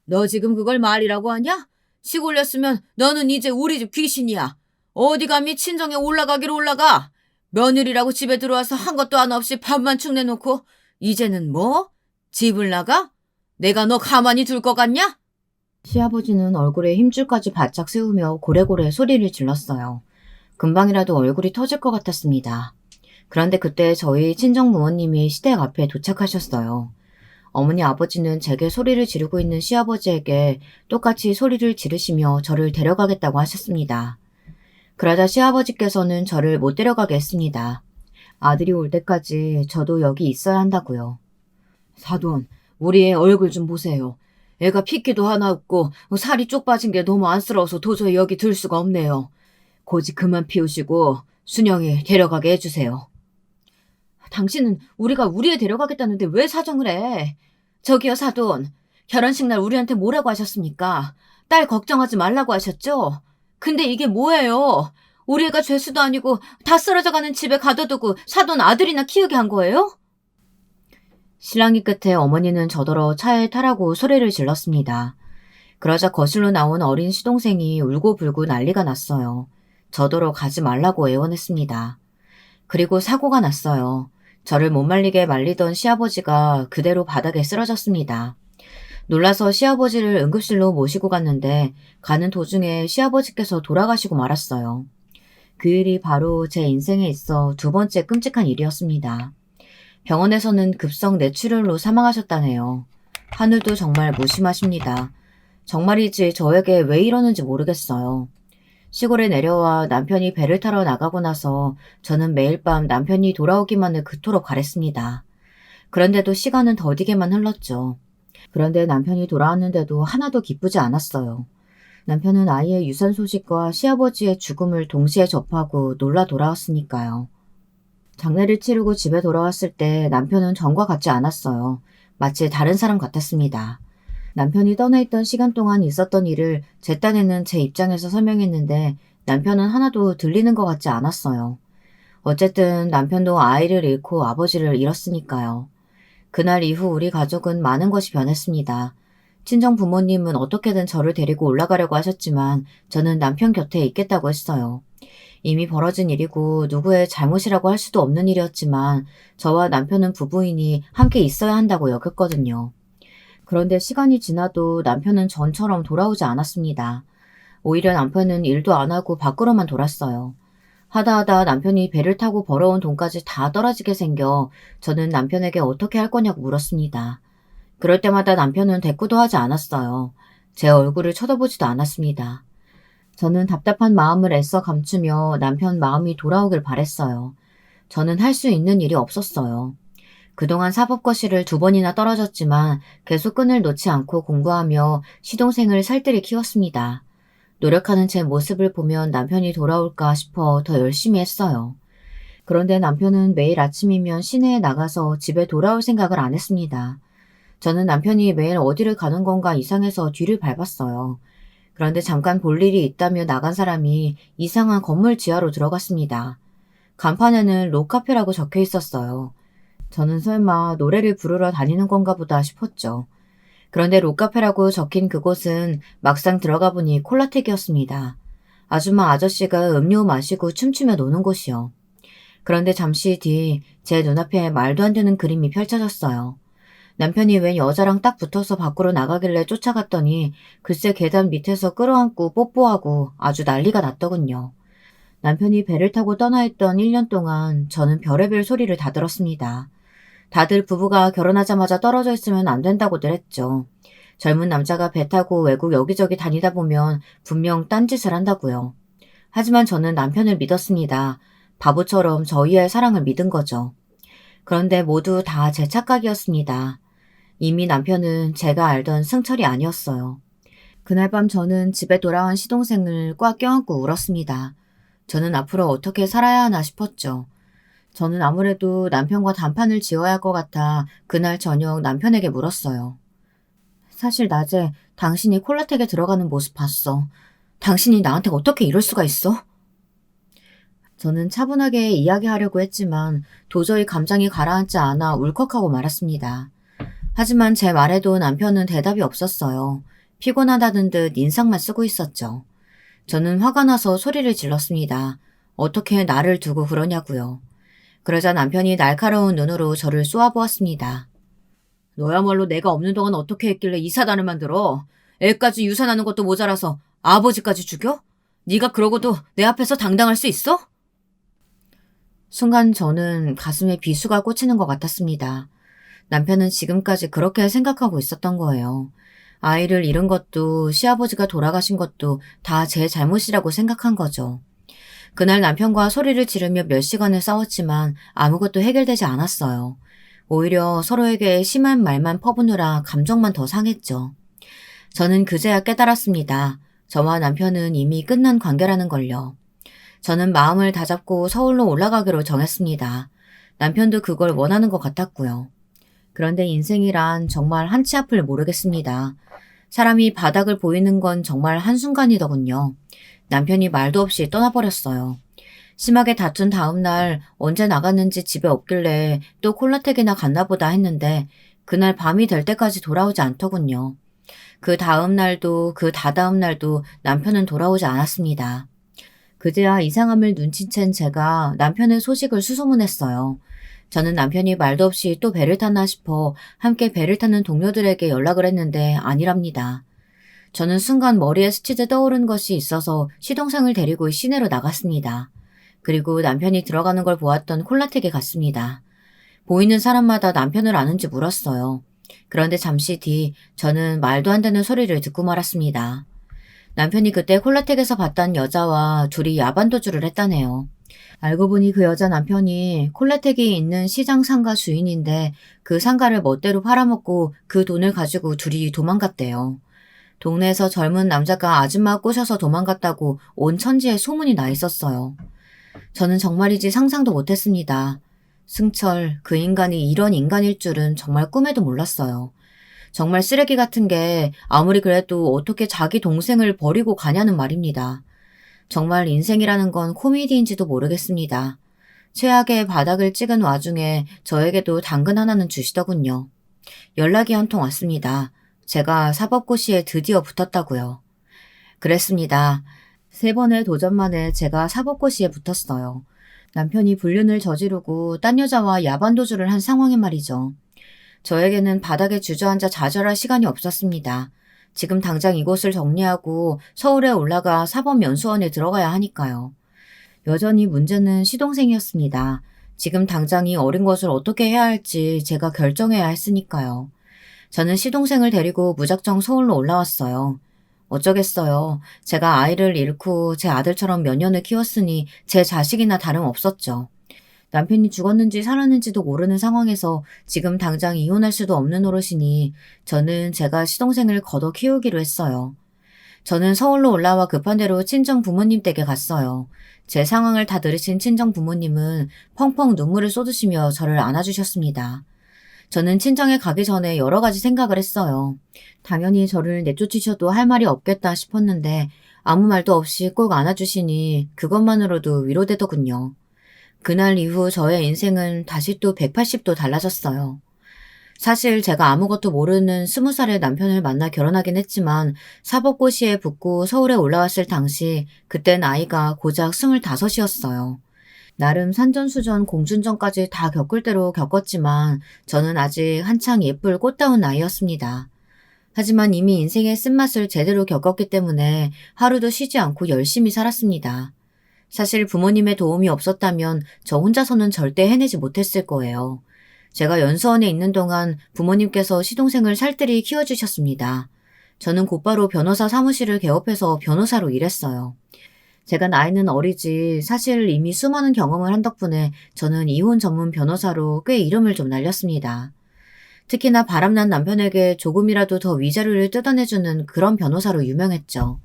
너 지금 그걸 말이라고 하냐? 식 올렸으면 너는 이제 우리 집 귀신이야. 어디 감히 친정에 올라가기로 올라가. 며느리라고 집에 들어와서 한 것도 하나 없이 밥만 축 내놓고 이제는 뭐? 집을 나가? 내가 너 가만히 둘 것 같냐? 시아버지는 얼굴에 힘줄까지 바짝 세우며 고래고래 소리를 질렀어요. 금방이라도 얼굴이 터질 것 같았습니다. 그런데 그때 저희 친정 부모님이 시댁 앞에 도착하셨어요. 어머니 아버지는 제게 소리를 지르고 있는 시아버지에게 똑같이 소리를 지르시며 저를 데려가겠다고 하셨습니다. 그러자 시아버지께서는 저를 못 데려가게 했습니다. 아들이 올 때까지 저도 여기 있어야 한다고요. 사돈, 우리 애 얼굴 좀 보세요. 애가 핏기도 하나 없고 살이 쪽 빠진 게 너무 안쓰러워서 도저히 여기 들 수가 없네요. 고집 그만 피우시고 순영이 데려가게 해주세요. 당신은 우리가 우리 애 데려가겠다는데 왜 사정을 해? 저기요 사돈, 결혼식 날 우리한테 뭐라고 하셨습니까? 딸 걱정하지 말라고 하셨죠? 근데 이게 뭐예요? 우리 애가 죄수도 아니고 다 쓰러져가는 집에 가둬두고 사돈 아들이나 키우게 한 거예요? 실랑이 끝에 어머니는 저더러 차에 타라고 소리를 질렀습니다. 그러자 거실로 나온 어린 시동생이 울고불고 난리가 났어요. 저더러 가지 말라고 애원했습니다. 그리고 사고가 났어요. 저를 못 말리게 말리던 시아버지가 그대로 바닥에 쓰러졌습니다. 놀라서 시아버지를 응급실로 모시고 갔는데 가는 도중에 시아버지께서 돌아가시고 말았어요. 그 일이 바로 제 인생에 있어 두 번째 끔찍한 일이었습니다. 병원에서는 급성 뇌출혈로 사망하셨다네요. 하늘도 정말 무심하십니다. 정말이지 저에게 왜 이러는지 모르겠어요. 시골에 내려와 남편이 배를 타러 나가고 나서 저는 매일 밤 남편이 돌아오기만을 그토록 바랬습니다. 그런데도 시간은 더디게만 흘렀죠. 그런데 남편이 돌아왔는데도 하나도 기쁘지 않았어요. 남편은 아이의 유산 소식과 시아버지의 죽음을 동시에 접하고 놀라 돌아왔으니까요. 장례를 치르고 집에 돌아왔을 때 남편은 전과 같지 않았어요. 마치 다른 사람 같았습니다. 남편이 떠나 있던 시간 동안 있었던 일을 제 딴에는 제 입장에서 설명했는데 남편은 하나도 들리는 것 같지 않았어요. 어쨌든 남편도 아이를 잃고 아버지를 잃었으니까요. 그날 이후 우리 가족은 많은 것이 변했습니다. 친정 부모님은 어떻게든 저를 데리고 올라가려고 하셨지만 저는 남편 곁에 있겠다고 했어요. 이미 벌어진 일이고 누구의 잘못이라고 할 수도 없는 일이었지만 저와 남편은 부부이니 함께 있어야 한다고 여겼거든요. 그런데 시간이 지나도 남편은 전처럼 돌아오지 않았습니다. 오히려 남편은 일도 안 하고 밖으로만 돌았어요. 하다 하다 남편이 배를 타고 벌어온 돈까지 다 떨어지게 생겨 저는 남편에게 어떻게 할 거냐고 물었습니다. 그럴 때마다 남편은 대꾸도 하지 않았어요. 제 얼굴을 쳐다보지도 않았습니다. 저는 답답한 마음을 애써 감추며 남편 마음이 돌아오길 바랬어요. 저는 할 수 있는 일이 없었어요. 그동안 사법고시를 2번이나 떨어졌지만 계속 끈을 놓지 않고 공부하며 시동생을 살뜰히 키웠습니다. 노력하는 제 모습을 보면 남편이 돌아올까 싶어 더 열심히 했어요. 그런데 남편은 매일 아침이면 시내에 나가서 집에 돌아올 생각을 안 했습니다. 저는 남편이 매일 어디를 가는 건가 이상해서 뒤를 밟았어요. 그런데 잠깐 볼 일이 있다며 나간 사람이 이상한 건물 지하로 들어갔습니다. 간판에는 로카페라고 적혀 있었어요. 저는 설마 노래를 부르러 다니는 건가 보다 싶었죠. 그런데 록카페라고 적힌 그곳은 막상 들어가 보니 콜라텍이었습니다. 아줌마 아저씨가 음료 마시고 춤추며 노는 곳이요. 그런데 잠시 뒤 제 눈앞에 말도 안 되는 그림이 펼쳐졌어요. 남편이 웬 여자랑 딱 붙어서 밖으로 나가길래 쫓아갔더니 글쎄 계단 밑에서 끌어안고 뽀뽀하고 아주 난리가 났더군요. 남편이 배를 타고 떠나 있던 1년 동안 저는 별의별 소리를 다 들었습니다. 다들 부부가 결혼하자마자 떨어져 있으면 안 된다고들 했죠. 젊은 남자가 배 타고 외국 여기저기 다니다 보면 분명 딴짓을 한다고요. 하지만 저는 남편을 믿었습니다. 바보처럼 저희의 사랑을 믿은 거죠. 그런데 모두 다 제 착각이었습니다. 이미 남편은 제가 알던 승철이 아니었어요. 그날 밤 저는 집에 돌아온 시동생을 꽉 껴안고 울었습니다. 저는 앞으로 어떻게 살아야 하나 싶었죠. 저는 아무래도 남편과 단판을 지어야 할 것 같아 그날 저녁 남편에게 물었어요. 사실 낮에 당신이 콜라텍에 들어가는 모습 봤어. 당신이 나한테 어떻게 이럴 수가 있어? 저는 차분하게 이야기하려고 했지만 도저히 감정이 가라앉지 않아 울컥하고 말았습니다. 하지만 제 말에도 남편은 대답이 없었어요. 피곤하다는 듯 인상만 쓰고 있었죠. 저는 화가 나서 소리를 질렀습니다. 어떻게 나를 두고 그러냐고요. 그러자 남편이 날카로운 눈으로 저를 쏘아보았습니다. 너야말로 내가 없는 동안 어떻게 했길래 이 사단을 만들어? 애까지 유산하는 것도 모자라서 아버지까지 죽여? 네가 그러고도 내 앞에서 당당할 수 있어? 순간 저는 가슴에 비수가 꽂히는 것 같았습니다. 남편은 지금까지 그렇게 생각하고 있었던 거예요. 아이를 잃은 것도 시아버지가 돌아가신 것도 다 제 잘못이라고 생각한 거죠. 그날 남편과 소리를 지르며 몇 시간을 싸웠지만 아무것도 해결되지 않았어요. 오히려 서로에게 심한 말만 퍼부느라 감정만 더 상했죠. 저는 그제야 깨달았습니다. 저와 남편은 이미 끝난 관계라는 걸요. 저는 마음을 다잡고 서울로 올라가기로 정했습니다. 남편도 그걸 원하는 것 같았고요. 그런데 인생이란 정말 한치 앞을 모르겠습니다. 사람이 바닥을 보이는 건 정말 한순간이더군요. 남편이 말도 없이 떠나버렸어요. 심하게 다툰 다음 날 언제 나갔는지 집에 없길래 또 콜라텍이나 갔나 보다 했는데 그날 밤이 될 때까지 돌아오지 않더군요. 그 다음 날도 그 다다음 날도 남편은 돌아오지 않았습니다. 그제야 이상함을 눈치챈 제가 남편의 소식을 수소문했어요. 저는 남편이 말도 없이 또 배를 탔나 싶어 함께 배를 타는 동료들에게 연락을 했는데 아니랍니다. 저는 순간 머리에 스치듯 떠오른 것이 있어서 시동생을 데리고 시내로 나갔습니다. 그리고 남편이 들어가는 걸 보았던 콜라텍에 갔습니다. 보이는 사람마다 남편을 아는지 물었어요. 그런데 잠시 뒤 저는 말도 안 되는 소리를 듣고 말았습니다. 남편이 그때 콜라텍에서 봤던 여자와 둘이 야반도주를 했다네요. 알고 보니 그 여자 남편이 콜레텍이 있는 시장 상가 주인인데 그 상가를 멋대로 팔아먹고 그 돈을 가지고 둘이 도망갔대요. 동네에서 젊은 남자가 아줌마 꼬셔서 도망갔다고 온 천지에 소문이 나 있었어요. 저는 정말이지 상상도 못했습니다. 승철, 그 인간이 이런 인간일 줄은 정말 꿈에도 몰랐어요. 정말 쓰레기 같은 게 아무리 그래도 어떻게 자기 동생을 버리고 가냐는 말입니다. 정말 인생이라는 건 코미디인지도 모르겠습니다. 최악의 바닥을 찍은 와중에 저에게도 당근 하나는 주시더군요. 연락이 한 통 왔습니다. 제가 사법고시에 드디어 붙었다고요. 그랬습니다. 3번의 도전 만에 제가 사법고시에 붙었어요. 남편이 불륜을 저지르고 딴 여자와 야반도주를 한 상황에 말이죠. 저에게는 바닥에 주저앉아 좌절할 시간이 없었습니다. 지금 당장 이곳을 정리하고 서울에 올라가 사법연수원에 들어가야 하니까요. 여전히 문제는 시동생이었습니다. 지금 당장 이 어린 것을 어떻게 해야 할지 제가 결정해야 했으니까요. 저는 시동생을 데리고 무작정 서울로 올라왔어요. 어쩌겠어요. 제가 아이를 잃고 제 아들처럼 몇 년을 키웠으니 제 자식이나 다름없었죠. 남편이 죽었는지 살았는지도 모르는 상황에서 지금 당장 이혼할 수도 없는 노릇이니 저는 제가 시동생을 걷어 키우기로 했어요. 저는 서울로 올라와 급한 대로 친정 부모님 댁에 갔어요. 제 상황을 다 들으신 친정 부모님은 펑펑 눈물을 쏟으시며 저를 안아주셨습니다. 저는 친정에 가기 전에 여러 가지 생각을 했어요. 당연히 저를 내쫓으셔도 할 말이 없겠다 싶었는데 아무 말도 없이 꼭 안아주시니 그것만으로도 위로되더군요. 그날 이후 저의 인생은 다시 또 180도 달라졌어요. 사실 제가 아무것도 모르는 20살의 남편을 만나 결혼하긴 했지만 사법고시에 붙고 서울에 올라왔을 당시 그땐 나이가 고작 25이었어요. 나름 산전수전 공준전까지 다 겪을 대로 겪었지만 저는 아직 한창 예쁠 꽃다운 나이였습니다. 하지만 이미 인생의 쓴맛을 제대로 겪었기 때문에 하루도 쉬지 않고 열심히 살았습니다. 사실 부모님의 도움이 없었다면 저 혼자서는 절대 해내지 못했을 거예요. 제가 연수원에 있는 동안 부모님께서 시동생을 살뜰히 키워주셨습니다. 저는 곧바로 변호사 사무실을 개업해서 변호사로 일했어요. 제가 나이는 어리지 사실 이미 수많은 경험을 한 덕분에 저는 이혼 전문 변호사로 꽤 이름을 좀 날렸습니다. 특히나 바람난 남편에게 조금이라도 더 위자료를 뜯어내주는 그런 변호사로 유명했죠.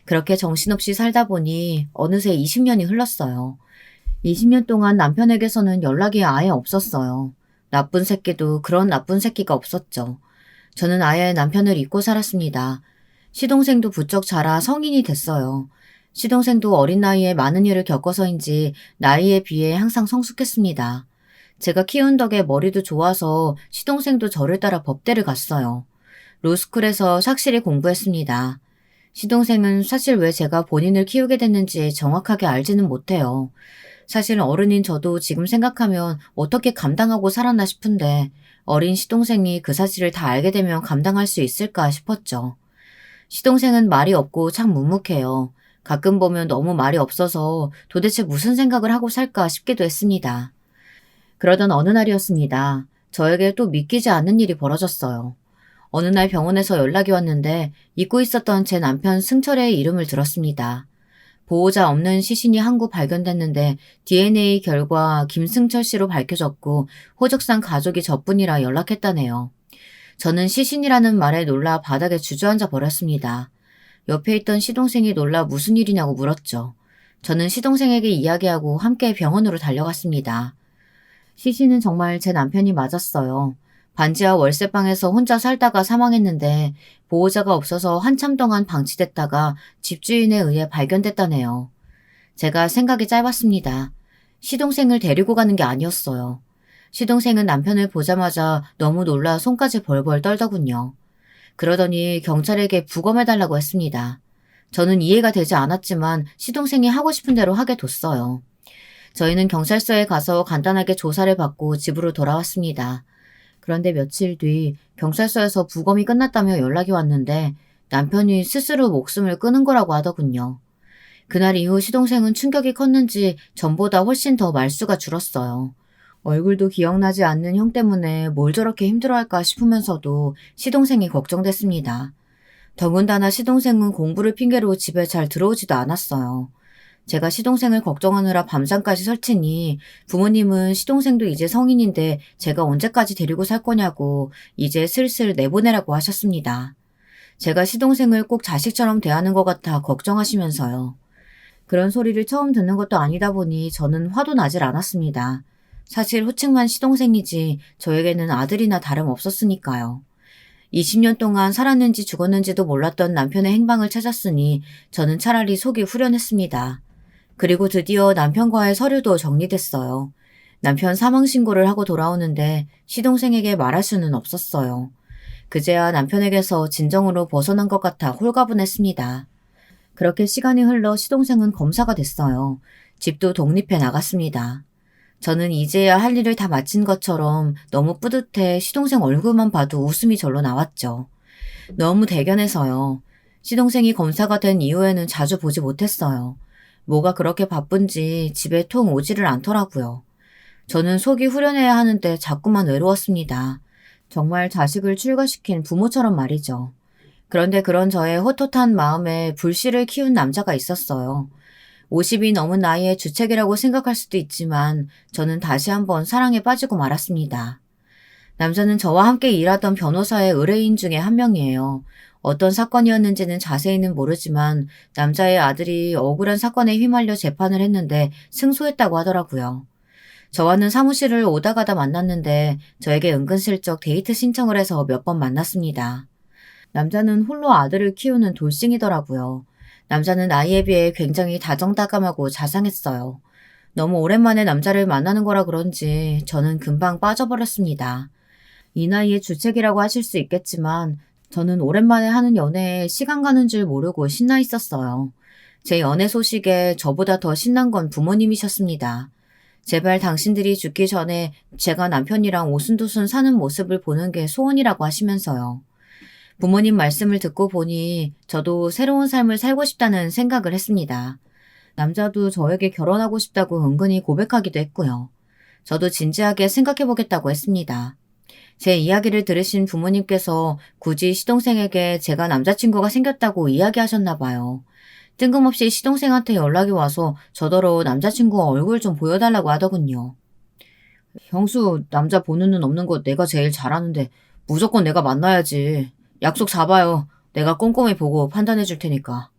그렇게 정신없이 살다 보니 어느새 20년이 흘렀어요. 20년 동안 남편에게서는 연락이 아예 없었어요. 나쁜 새끼도 그런 나쁜 새끼가 없었죠. 저는 아예 남편을 잊고 살았습니다. 시동생도 부쩍 자라 성인이 됐어요. 시동생도 어린 나이에 많은 일을 겪어서인지 나이에 비해 항상 성숙했습니다. 제가 키운 덕에 머리도 좋아서 시동생도 저를 따라 법대를 갔어요. 로스쿨에서 삭실히 공부했습니다. 시동생은 사실 왜 제가 본인을 키우게 됐는지 정확하게 알지는 못해요. 사실 어른인 저도 지금 생각하면 어떻게 감당하고 살았나 싶은데 어린 시동생이 그 사실을 다 알게 되면 감당할 수 있을까 싶었죠. 시동생은 말이 없고 참 묵묵해요. 가끔 보면 너무 말이 없어서 도대체 무슨 생각을 하고 살까 싶기도 했습니다. 그러던 어느 날이었습니다. 저에게 또 믿기지 않는 일이 벌어졌어요. 어느 날 병원에서 연락이 왔는데 잊고 있었던 제 남편 승철의 이름을 들었습니다. 보호자 없는 시신이 한 구 발견됐는데 DNA 결과 김승철 씨로 밝혀졌고 호적상 가족이 저뿐이라 연락했다네요. 저는 시신이라는 말에 놀라 바닥에 주저앉아 버렸습니다. 옆에 있던 시동생이 놀라 무슨 일이냐고 물었죠. 저는 시동생에게 이야기하고 함께 병원으로 달려갔습니다. 시신은 정말 제 남편이 맞았어요. 반지하 월세방에서 혼자 살다가 사망했는데 보호자가 없어서 한참 동안 방치됐다가 집주인에 의해 발견됐다네요. 제가 생각이 짧았습니다. 시동생을 데리고 가는 게 아니었어요. 시동생은 남편을 보자마자 너무 놀라 손까지 벌벌 떨더군요. 그러더니 경찰에게 부검해달라고 했습니다. 저는 이해가 되지 않았지만 시동생이 하고 싶은 대로 하게 뒀어요. 저희는 경찰서에 가서 간단하게 조사를 받고 집으로 돌아왔습니다. 그런데 며칠 뒤 경찰서에서 부검이 끝났다며 연락이 왔는데 남편이 스스로 목숨을 끊은 거라고 하더군요. 그날 이후 시동생은 충격이 컸는지 전보다 훨씬 더 말수가 줄었어요. 얼굴도 기억나지 않는 형 때문에 뭘 저렇게 힘들어할까 싶으면서도 시동생이 걱정됐습니다. 더군다나 시동생은 공부를 핑계로 집에 잘 들어오지도 않았어요. 제가 시동생을 걱정하느라 밤잠까지 설치니 부모님은 시동생도 이제 성인인데 제가 언제까지 데리고 살 거냐고 이제 슬슬 내보내라고 하셨습니다. 제가 시동생을 꼭 자식처럼 대하는 것 같아 걱정하시면서요. 그런 소리를 처음 듣는 것도 아니다 보니 저는 화도 나질 않았습니다. 사실 호칭만 시동생이지 저에게는 아들이나 다름없었으니까요. 20년 동안 살았는지 죽었는지도 몰랐던 남편의 행방을 찾았으니 저는 차라리 속이 후련했습니다. 그리고 드디어 남편과의 서류도 정리됐어요. 남편 사망신고를 하고 돌아오는데 시동생에게 말할 수는 없었어요. 그제야 남편에게서 진정으로 벗어난 것 같아 홀가분했습니다. 그렇게 시간이 흘러 시동생은 검사가 됐어요. 집도 독립해 나갔습니다. 저는 이제야 할 일을 다 마친 것처럼 너무 뿌듯해 시동생 얼굴만 봐도 웃음이 절로 나왔죠. 너무 대견해서요. 시동생이 검사가 된 이후에는 자주 보지 못했어요. 뭐가 그렇게 바쁜지 집에 통 오지를 않더라고요. 저는 속이 후련해야 하는데 자꾸만 외로웠습니다. 정말 자식을 출가시킨 부모처럼 말이죠. 그런데 그런 저의 헛헛한 마음에 불씨를 키운 남자가 있었어요. 50이 넘은 나이에 주책이라고 생각할 수도 있지만 저는 다시 한번 사랑에 빠지고 말았습니다. 남자는 저와 함께 일하던 변호사의 의뢰인 중에 한 명이에요. 어떤 사건이었는지는 자세히는 모르지만 남자의 아들이 억울한 사건에 휘말려 재판을 했는데 승소했다고 하더라고요. 저와는 사무실을 오다 가다 만났는데 저에게 은근슬쩍 데이트 신청을 해서 몇 번 만났습니다. 남자는 홀로 아들을 키우는 돌싱이더라고요. 남자는 나이에 비해 굉장히 다정다감하고 자상했어요. 너무 오랜만에 남자를 만나는 거라 그런지 저는 금방 빠져버렸습니다. 이 나이에 주책이라고 하실 수 있겠지만 저는 오랜만에 하는 연애에 시간 가는 줄 모르고 신나 있었어요. 제 연애 소식에 저보다 더 신난 건 부모님이셨습니다. 제발 당신들이 죽기 전에 제가 남편이랑 오순도순 사는 모습을 보는 게 소원이라고 하시면서요. 부모님 말씀을 듣고 보니 저도 새로운 삶을 살고 싶다는 생각을 했습니다. 남자도 저에게 결혼하고 싶다고 은근히 고백하기도 했고요. 저도 진지하게 생각해보겠다고 했습니다. 제 이야기를 들으신 부모님께서 굳이 시동생에게 제가 남자친구가 생겼다고 이야기하셨나 봐요. 뜬금없이 시동생한테 연락이 와서 저더러 남자친구 얼굴 좀 보여달라고 하더군요. 형수, 남자 보는 눈 없는 거 내가 제일 잘하는데 무조건 내가 만나야지. 약속 잡아요. 내가 꼼꼼히 보고 판단해 줄 테니까.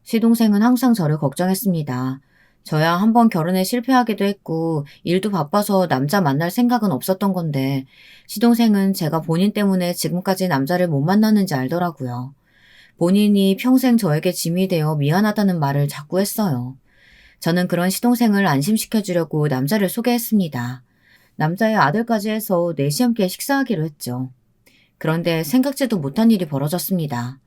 시동생은 항상 저를 걱정했습니다. 저야 한번 결혼에 실패하기도 했고 일도 바빠서 남자 만날 생각은 없었던 건데 시동생은 제가 본인 때문에 지금까지 남자를 못 만났는지 알더라고요. 본인이 평생 저에게 짐이 되어 미안하다는 말을 자꾸 했어요. 저는 그런 시동생을 안심시켜주려고 남자를 소개했습니다. 남자의 아들까지 해서 넷이 함께 식사하기로 했죠. 그런데 생각지도 못한 일이 벌어졌습니다.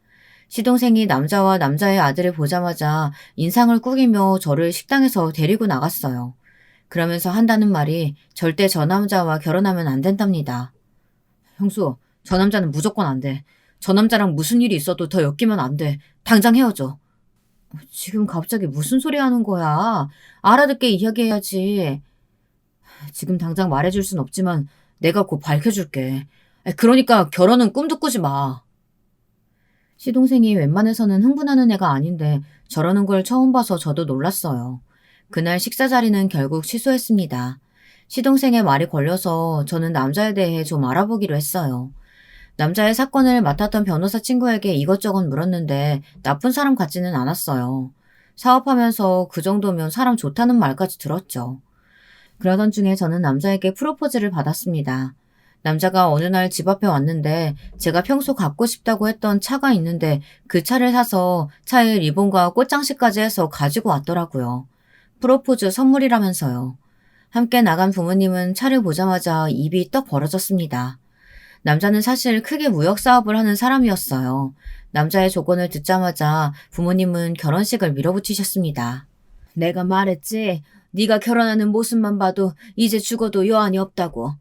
시동생이 남자와 남자의 아들을 보자마자 인상을 꾸기며 저를 식당에서 데리고 나갔어요. 그러면서 한다는 말이 절대 저 남자와 결혼하면 안 된답니다. 형수, 저 남자는 무조건 안 돼. 저 남자랑 무슨 일이 있어도 더 엮이면 안 돼. 당장 헤어져. 지금 갑자기 무슨 소리 하는 거야? 알아듣게 이야기해야지. 지금 당장 말해줄 순 없지만 내가 곧 밝혀줄게. 그러니까 결혼은 꿈도 꾸지 마. 시동생이 웬만해서는 흥분하는 애가 아닌데 저러는 걸 처음 봐서 저도 놀랐어요. 그날 식사 자리는 결국 취소했습니다. 시동생의 말이 걸려서 저는 남자에 대해 좀 알아보기로 했어요. 남자의 사건을 맡았던 변호사 친구에게 이것저것 물었는데 나쁜 사람 같지는 않았어요. 사업하면서 그 정도면 사람 좋다는 말까지 들었죠. 그러던 중에 저는 남자에게 프로포즈를 받았습니다. 남자가 어느 날 집 앞에 왔는데 제가 평소 갖고 싶다고 했던 차가 있는데 그 차를 사서 차에 리본과 꽃장식까지 해서 가지고 왔더라고요. 프로포즈 선물이라면서요. 함께 나간 부모님은 차를 보자마자 입이 떡 벌어졌습니다. 남자는 사실 크게 무역 사업을 하는 사람이었어요. 남자의 조건을 듣자마자 부모님은 결혼식을 밀어붙이셨습니다. 내가 말했지. 네가 결혼하는 모습만 봐도 이제 죽어도 여한이 없다고.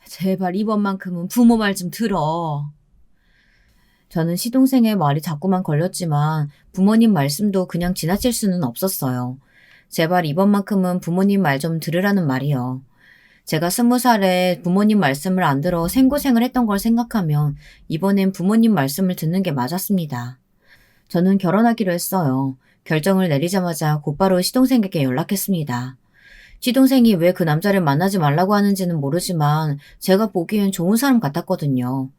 제발 이번만큼은 부모 말 좀 들어. 저는 시동생의 말이 자꾸만 걸렸지만 부모님 말씀도 그냥 지나칠 수는 없었어요. 제발 이번만큼은 부모님 말 좀 들으라는 말이요. 제가 20살에 부모님 말씀을 안 들어 생고생을 했던 걸 생각하면 이번엔 부모님 말씀을 듣는 게 맞았습니다. 저는 결혼하기로 했어요. 결정을 내리자마자 곧바로 시동생에게 연락했습니다. 시동생이 왜 그 남자를 만나지 말라고 하는지는 모르지만 제가 보기엔 좋은 사람 같았거든요.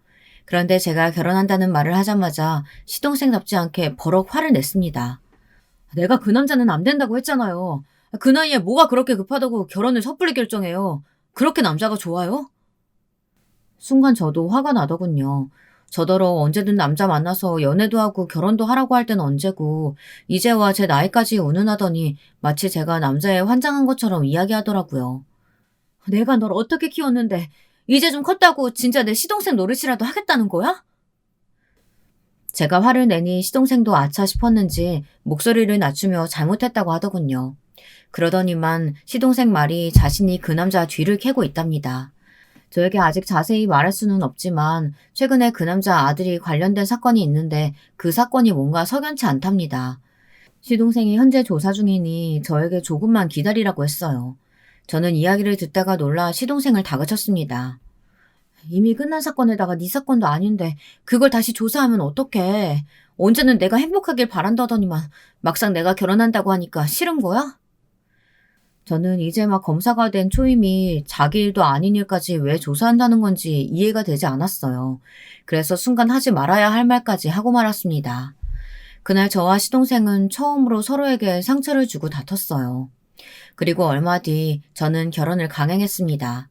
그런데 제가 결혼한다는 말을 하자마자 시동생답지 않게 버럭 화를 냈습니다. 내가 그 남자는 안 된다고 했잖아요. 그 나이에 뭐가 그렇게 급하다고 결혼을 섣불리 결정해요. 그렇게 남자가 좋아요? 순간 저도 화가 나더군요. 저더러 언제든 남자 만나서 연애도 하고 결혼도 하라고 할 땐 언제고 이제와 제 나이까지 운운하더니 마치 제가 남자에 환장한 것처럼 이야기하더라고요. 내가 널 어떻게 키웠는데 이제 좀 컸다고 진짜 내 시동생 노릇이라도 하겠다는 거야? 제가 화를 내니 시동생도 아차 싶었는지 목소리를 낮추며 잘못했다고 하더군요. 그러더니만 시동생 말이 자신이 그 남자 뒤를 캐고 있답니다. 저에게 아직 자세히 말할 수는 없지만 최근에 그 남자 아들이 관련된 사건이 있는데 그 사건이 뭔가 석연치 않답니다. 시동생이 현재 조사 중이니 저에게 조금만 기다리라고 했어요. 저는 이야기를 듣다가 놀라 시동생을 다그쳤습니다. 이미 끝난 사건에다가 네 사건도 아닌데 그걸 다시 조사하면 어떡해. 언제는 내가 행복하길 바란다더니만 막상 내가 결혼한다고 하니까 싫은 거야? 저는 이제 막 검사가 된 초임이 자기 일도 아닌 일까지 왜 조사한다는 건지 이해가 되지 않았어요. 그래서 순간 하지 말아야 할 말까지 하고 말았습니다. 그날 저와 시동생은 처음으로 서로에게 상처를 주고 다퉜어요. 그리고 얼마 뒤 저는 결혼을 강행했습니다.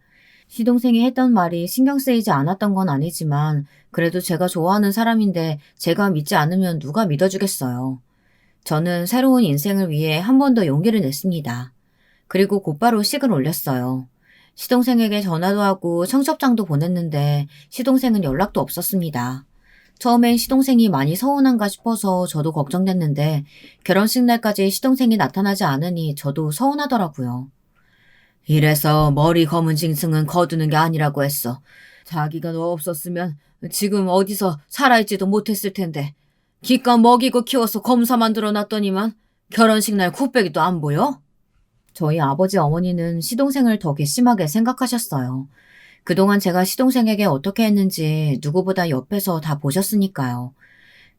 시동생이 했던 말이 신경 쓰이지 않았던 건 아니지만 그래도 제가 좋아하는 사람인데 제가 믿지 않으면 누가 믿어주겠어요. 저는 새로운 인생을 위해 한 번 더 용기를 냈습니다. 그리고 곧바로 식을 올렸어요. 시동생에게 전화도 하고 청첩장도 보냈는데 시동생은 연락도 없었습니다. 처음엔 시동생이 많이 서운한가 싶어서 저도 걱정됐는데 결혼식 날까지 시동생이 나타나지 않으니 저도 서운하더라고요. 이래서 머리 검은 짐승은 거두는 게 아니라고 했어. 자기가 너 없었으면 지금 어디서 살아있지도 못했을 텐데 기껏 먹이고 키워서 검사 만들어 놨더니만 결혼식 날 코빼기도 안 보여? 저희 아버지 어머니는 시동생을 더 괘씸하게 생각하셨어요. 그동안 제가 시동생에게 어떻게 했는지 누구보다 옆에서 다 보셨으니까요.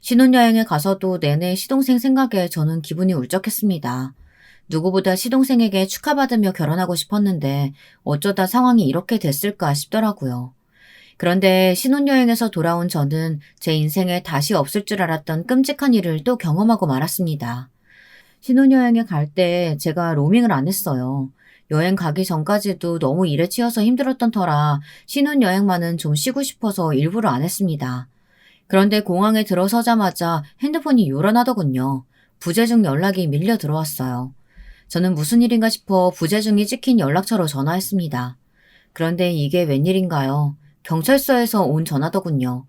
신혼여행에 가서도 내내 시동생 생각에 저는 기분이 울적했습니다. 누구보다 시동생에게 축하받으며 결혼하고 싶었는데 어쩌다 상황이 이렇게 됐을까 싶더라고요. 그런데 신혼여행에서 돌아온 저는 제 인생에 다시 없을 줄 알았던 끔찍한 일을 또 경험하고 말았습니다. 신혼여행에 갈 때 제가 로밍을 안 했어요. 여행 가기 전까지도 너무 일에 치여서 힘들었던 터라 신혼여행만은 좀 쉬고 싶어서 일부러 안 했습니다. 그런데 공항에 들어서자마자 핸드폰이 요란하더군요. 부재중 연락이 밀려 들어왔어요. 저는 무슨 일인가 싶어 부재중이 찍힌 연락처로 전화했습니다. 그런데 이게 웬일인가요? 경찰서에서 온 전화더군요.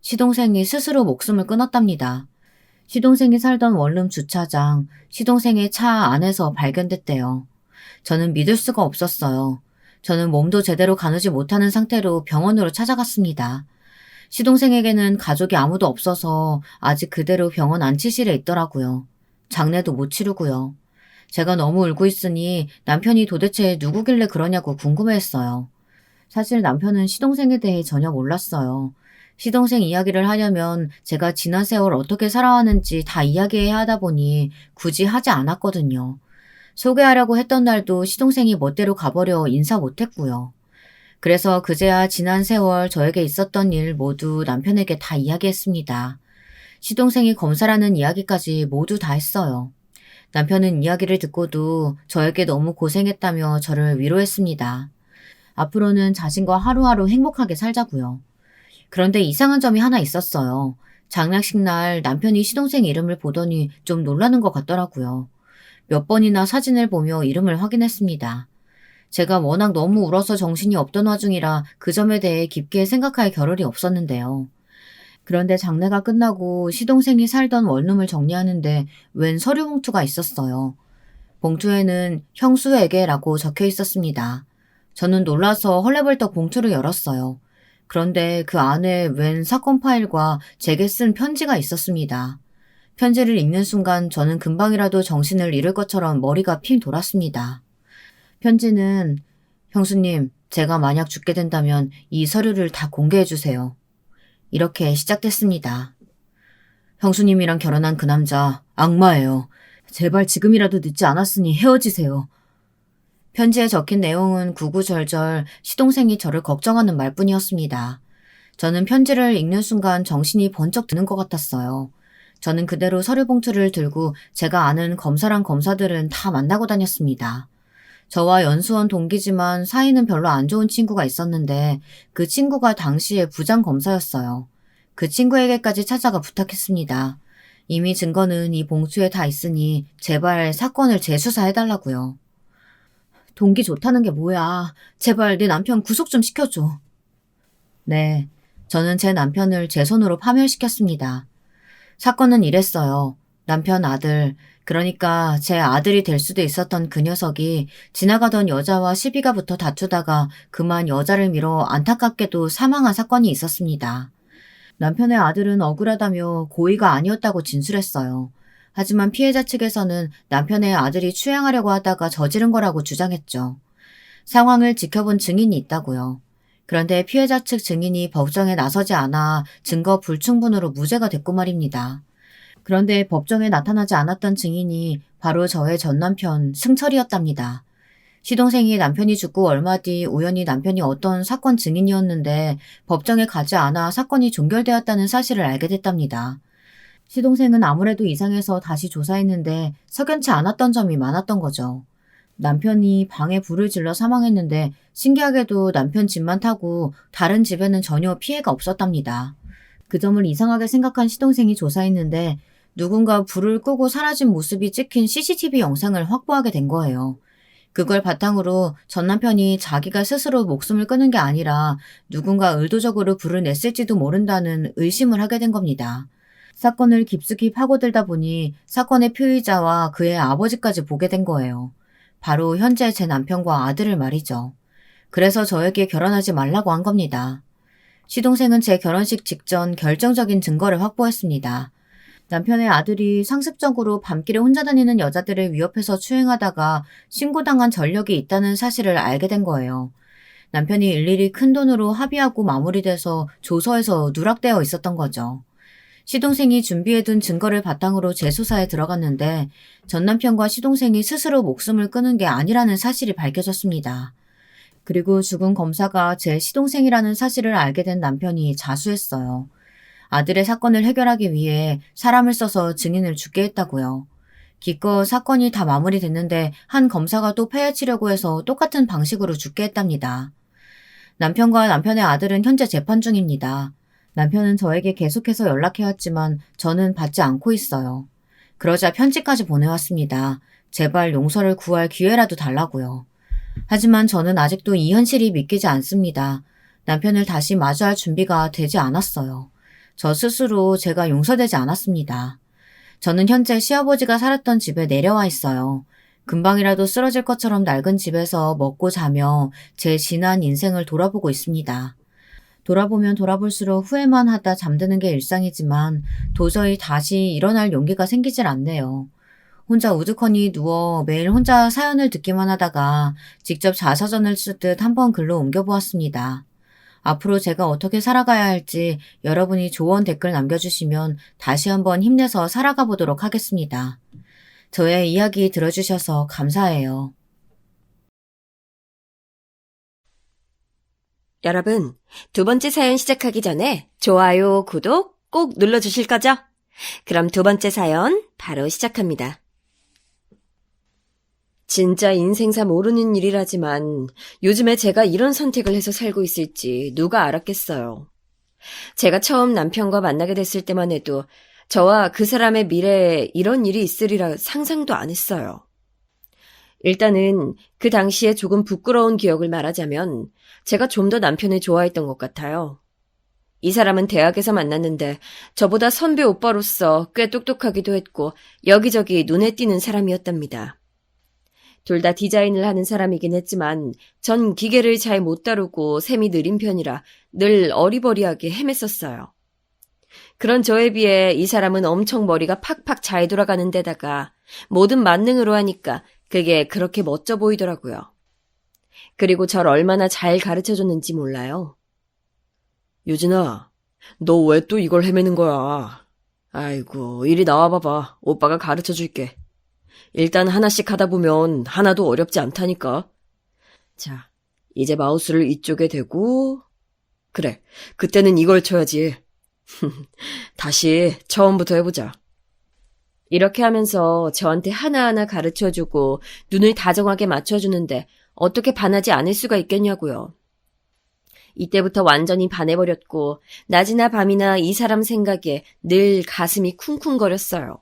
시동생이 스스로 목숨을 끊었답니다. 시동생이 살던 원룸 주차장, 시동생의 차 안에서 발견됐대요. 저는 믿을 수가 없었어요. 저는 몸도 제대로 가누지 못하는 상태로 병원으로 찾아갔습니다. 시동생에게는 가족이 아무도 없어서 아직 그대로 병원 안치실에 있더라고요. 장례도 못 치르고요. 제가 너무 울고 있으니 남편이 도대체 누구길래 그러냐고 궁금해했어요. 사실 남편은 시동생에 대해 전혀 몰랐어요. 시동생 이야기를 하려면 제가 지난 세월 어떻게 살아왔는지 다 이야기해야 하다 보니 굳이 하지 않았거든요. 소개하려고 했던 날도 시동생이 멋대로 가버려 인사 못했고요. 그래서 그제야 지난 세월 저에게 있었던 일 모두 남편에게 다 이야기했습니다. 시동생이 검사라는 이야기까지 모두 다 했어요. 남편은 이야기를 듣고도 저에게 너무 고생했다며 저를 위로했습니다. 앞으로는 자신과 하루하루 행복하게 살자고요. 그런데 이상한 점이 하나 있었어요. 장례식 날 남편이 시동생 이름을 보더니 좀 놀라는 것 같더라고요. 몇 번이나 사진을 보며 이름을 확인했습니다. 제가 워낙 너무 울어서 정신이 없던 와중이라 그 점에 대해 깊게 생각할 겨를이 없었는데요. 그런데 장례가 끝나고 시동생이 살던 원룸을 정리하는데 웬 서류 봉투가 있었어요. 봉투에는 형수에게라고 적혀 있었습니다. 저는 놀라서 헐레벌떡 봉투를 열었어요. 그런데 그 안에 웬 사건 파일과 제게 쓴 편지가 있었습니다. 편지를 읽는 순간 저는 금방이라도 정신을 잃을 것처럼 머리가 핑 돌았습니다. 편지는 형수님, 제가 만약 죽게 된다면 이 서류를 다 공개해 주세요. 이렇게 시작됐습니다. 형수님이랑 결혼한 그 남자 악마예요. 제발 지금이라도 늦지 않았으니 헤어지세요. 편지에 적힌 내용은 구구절절 시동생이 저를 걱정하는 말뿐이었습니다. 저는 편지를 읽는 순간 정신이 번쩍 드는 것 같았어요. 저는 그대로 서류 봉투를 들고 제가 아는 검사랑 검사들은 다 만나고 다녔습니다. 저와 연수원 동기지만 사이는 별로 안 좋은 친구가 있었는데 그 친구가 당시에 부장검사였어요. 그 친구에게까지 찾아가 부탁했습니다. 이미 증거는 이 봉투에 다 있으니 제발 사건을 재수사해달라고요. 동기 좋다는 게 뭐야. 제발 내 남편 구속 좀 시켜줘. 네, 저는 제 남편을 제 손으로 파멸시켰습니다. 사건은 이랬어요. 남편 아들, 그러니까 제 아들이 될 수도 있었던 그 녀석이 지나가던 여자와 시비가 붙어 다투다가 그만 여자를 밀어 안타깝게도 사망한 사건이 있었습니다. 남편의 아들은 억울하다며 고의가 아니었다고 진술했어요. 하지만 피해자 측에서는 남편의 아들이 추행하려고 하다가 저지른 거라고 주장했죠. 상황을 지켜본 증인이 있다고요. 그런데 피해자 측 증인이 법정에 나서지 않아 증거 불충분으로 무죄가 됐고 말입니다. 그런데 법정에 나타나지 않았던 증인이 바로 저의 전남편 승철이었답니다. 시동생이 남편이 죽고 얼마 뒤 우연히 남편이 어떤 사건 증인이었는데 법정에 가지 않아 사건이 종결되었다는 사실을 알게 됐답니다. 시동생은 아무래도 이상해서 다시 조사했는데 석연치 않았던 점이 많았던 거죠. 남편이 방에 불을 질러 사망했는데 신기하게도 남편 집만 타고 다른 집에는 전혀 피해가 없었답니다. 그 점을 이상하게 생각한 시동생이 조사했는데 누군가 불을 끄고 사라진 모습이 찍힌 CCTV 영상을 확보하게 된 거예요. 그걸 바탕으로 전 남편이 자기가 스스로 목숨을 끊은 게 아니라 누군가 의도적으로 불을 냈을지도 모른다는 의심을 하게 된 겁니다. 사건을 깊숙이 파고들다 보니 사건의 피의자와 그의 아버지까지 보게 된 거예요. 바로 현재 제 남편과 아들을 말이죠. 그래서 저에게 결혼하지 말라고 한 겁니다. 시동생은 제 결혼식 직전 결정적인 증거를 확보했습니다. 남편의 아들이 상습적으로 밤길에 혼자 다니는 여자들을 위협해서 추행하다가 신고당한 전력이 있다는 사실을 알게 된 거예요. 남편이 일일이 큰 돈으로 합의하고 마무리돼서 조서에서 누락되어 있었던 거죠. 시동생이 준비해둔 증거를 바탕으로 재수사에 들어갔는데 전 남편과 시동생이 스스로 목숨을 끊은 게 아니라는 사실이 밝혀졌습니다. 그리고 죽은 검사가 제 시동생이라는 사실을 알게 된 남편이 자수했어요. 아들의 사건을 해결하기 위해 사람을 써서 증인을 죽게 했다고요. 기껏 사건이 다 마무리됐는데 한 검사가 또 패해치려고 해서 똑같은 방식으로 죽게 했답니다. 남편과 남편의 아들은 현재 재판 중입니다. 남편은 저에게 계속해서 연락해왔지만 저는 받지 않고 있어요. 그러자 편지까지 보내왔습니다. 제발 용서를 구할 기회라도 달라고요. 하지만 저는 아직도 이 현실이 믿기지 않습니다. 남편을 다시 마주할 준비가 되지 않았어요. 저 스스로 제가 용서되지 않았습니다. 저는 현재 시아버지가 살았던 집에 내려와 있어요. 금방이라도 쓰러질 것처럼 낡은 집에서 먹고 자며 제 지난 인생을 돌아보고 있습니다. 돌아보면 돌아볼수록 후회만 하다 잠드는 게 일상이지만 도저히 다시 일어날 용기가 생기질 않네요. 혼자 우두커니 누워 매일 혼자 사연을 듣기만 하다가 직접 자서전을 쓰듯 한번 글로 옮겨보았습니다. 앞으로 제가 어떻게 살아가야 할지 여러분이 조언 댓글 남겨주시면 다시 한번 힘내서 살아가 보도록 하겠습니다. 저의 이야기 들어주셔서 감사해요. 여러분, 두 번째 사연 시작하기 전에 좋아요, 구독 꼭 눌러주실 거죠? 그럼 두 번째 사연 바로 시작합니다. 진짜 인생사 모르는 일이라지만 요즘에 제가 이런 선택을 해서 살고 있을지 누가 알았겠어요. 제가 처음 남편과 만나게 됐을 때만 해도 저와 그 사람의 미래에 이런 일이 있으리라 상상도 안 했어요. 일단은 그 당시에 조금 부끄러운 기억을 말하자면 제가 좀 더 남편을 좋아했던 것 같아요. 이 사람은 대학에서 만났는데 저보다 선배 오빠로서 꽤 똑똑하기도 했고 여기저기 눈에 띄는 사람이었답니다. 둘 다 디자인을 하는 사람이긴 했지만 전 기계를 잘 못 다루고 셈이 느린 편이라 늘 어리버리하게 헤맸었어요. 그런 저에 비해 이 사람은 엄청 머리가 팍팍 잘 돌아가는 데다가 모든 만능으로 하니까 그게 그렇게 멋져 보이더라고요. 그리고 절 얼마나 잘 가르쳐줬는지 몰라요. 유진아, 너 왜 또 이걸 헤매는 거야? 아이고, 이리 나와봐봐. 오빠가 가르쳐줄게. 일단 하나씩 하다 보면 하나도 어렵지 않다니까. 자, 이제 마우스를 이쪽에 대고, 그래, 그때는 이걸 쳐야지. 다시 처음부터 해보자. 이렇게 하면서 저한테 하나하나 가르쳐주고 눈을 다정하게 맞춰주는데 어떻게 반하지 않을 수가 있겠냐고요. 이때부터 완전히 반해버렸고 낮이나 밤이나 이 사람 생각에 늘 가슴이 쿵쿵거렸어요.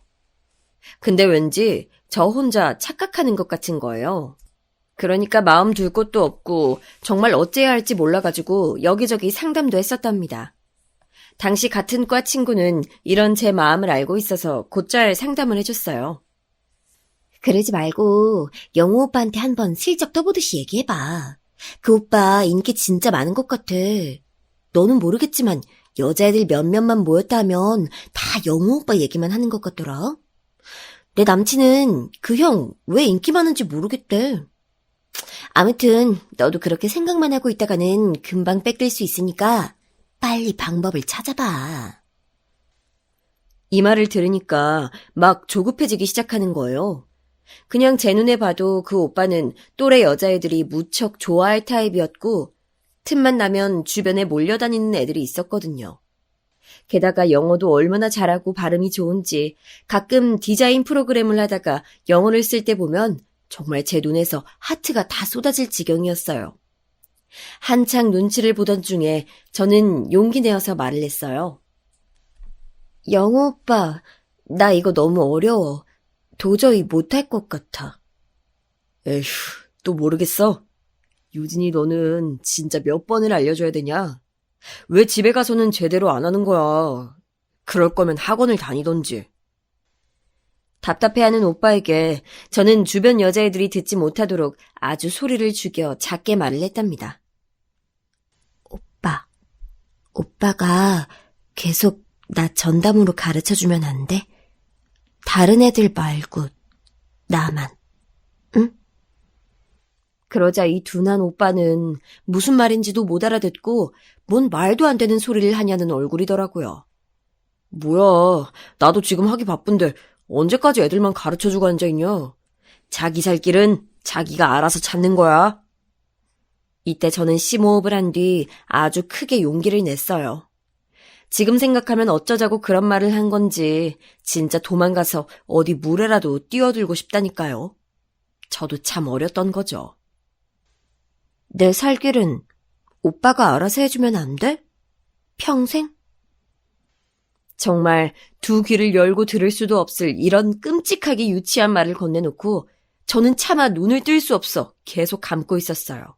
근데 왠지 저 혼자 착각하는 것 같은 거예요. 그러니까 마음 둘 곳도 없고 정말 어째야 할지 몰라가지고 여기저기 상담도 했었답니다. 당시 같은 과 친구는 이런 제 마음을 알고 있어서 곧잘 상담을 해줬어요. 그러지 말고 영호 오빠한테 한번 슬쩍 떠보듯이 얘기해봐. 그 오빠 인기 진짜 많은 것 같아. 너는 모르겠지만 여자애들 몇몇만 모였다 하면 다 영호 오빠 얘기만 하는 것 같더라. 내 남친은 그 형 왜 인기 많은지 모르겠대. 아무튼 너도 그렇게 생각만 하고 있다가는 금방 뺏길 수 있으니까 빨리 방법을 찾아봐. 이 말을 들으니까 막 조급해지기 시작하는 거예요. 그냥 제 눈에 봐도 그 오빠는 또래 여자애들이 무척 좋아할 타입이었고 틈만 나면 주변에 몰려다니는 애들이 있었거든요. 게다가 영어도 얼마나 잘하고 발음이 좋은지 가끔 디자인 프로그램을 하다가 영어를 쓸 때 보면 정말 제 눈에서 하트가 다 쏟아질 지경이었어요. 한창 눈치를 보던 중에 저는 용기 내어서 말을 했어요. 영호 오빠, 나 이거 너무 어려워. 도저히 못할 것 같아. 에휴, 또 모르겠어. 유진이 너는 진짜 몇 번을 알려줘야 되냐? 왜 집에 가서는 제대로 안 하는 거야? 그럴 거면 학원을 다니던지. 답답해하는 오빠에게 저는 주변 여자애들이 듣지 못하도록 아주 소리를 죽여 작게 말을 했답니다. 오빠가 계속 나 전담으로 가르쳐주면 안 돼? 다른 애들 말고 나만, 응? 그러자 이 둔한 오빠는 무슨 말인지도 못 알아듣고 뭔 말도 안 되는 소리를 하냐는 얼굴이더라고요. 뭐야, 나도 지금 하기 바쁜데 언제까지 애들만 가르쳐주고 앉아있냐? 자기 살 길은 자기가 알아서 찾는 거야. 이때 저는 심호흡을 한 뒤 아주 크게 용기를 냈어요. 지금 생각하면 어쩌자고 그런 말을 한 건지 진짜 도망가서 어디 물에라도 뛰어들고 싶다니까요. 저도 참 어렸던 거죠. 내 살 길은 오빠가 알아서 해주면 안 돼? 평생? 정말 두 귀를 열고 들을 수도 없을 이런 끔찍하게 유치한 말을 건네놓고 저는 차마 눈을 뜰 수 없어 계속 감고 있었어요.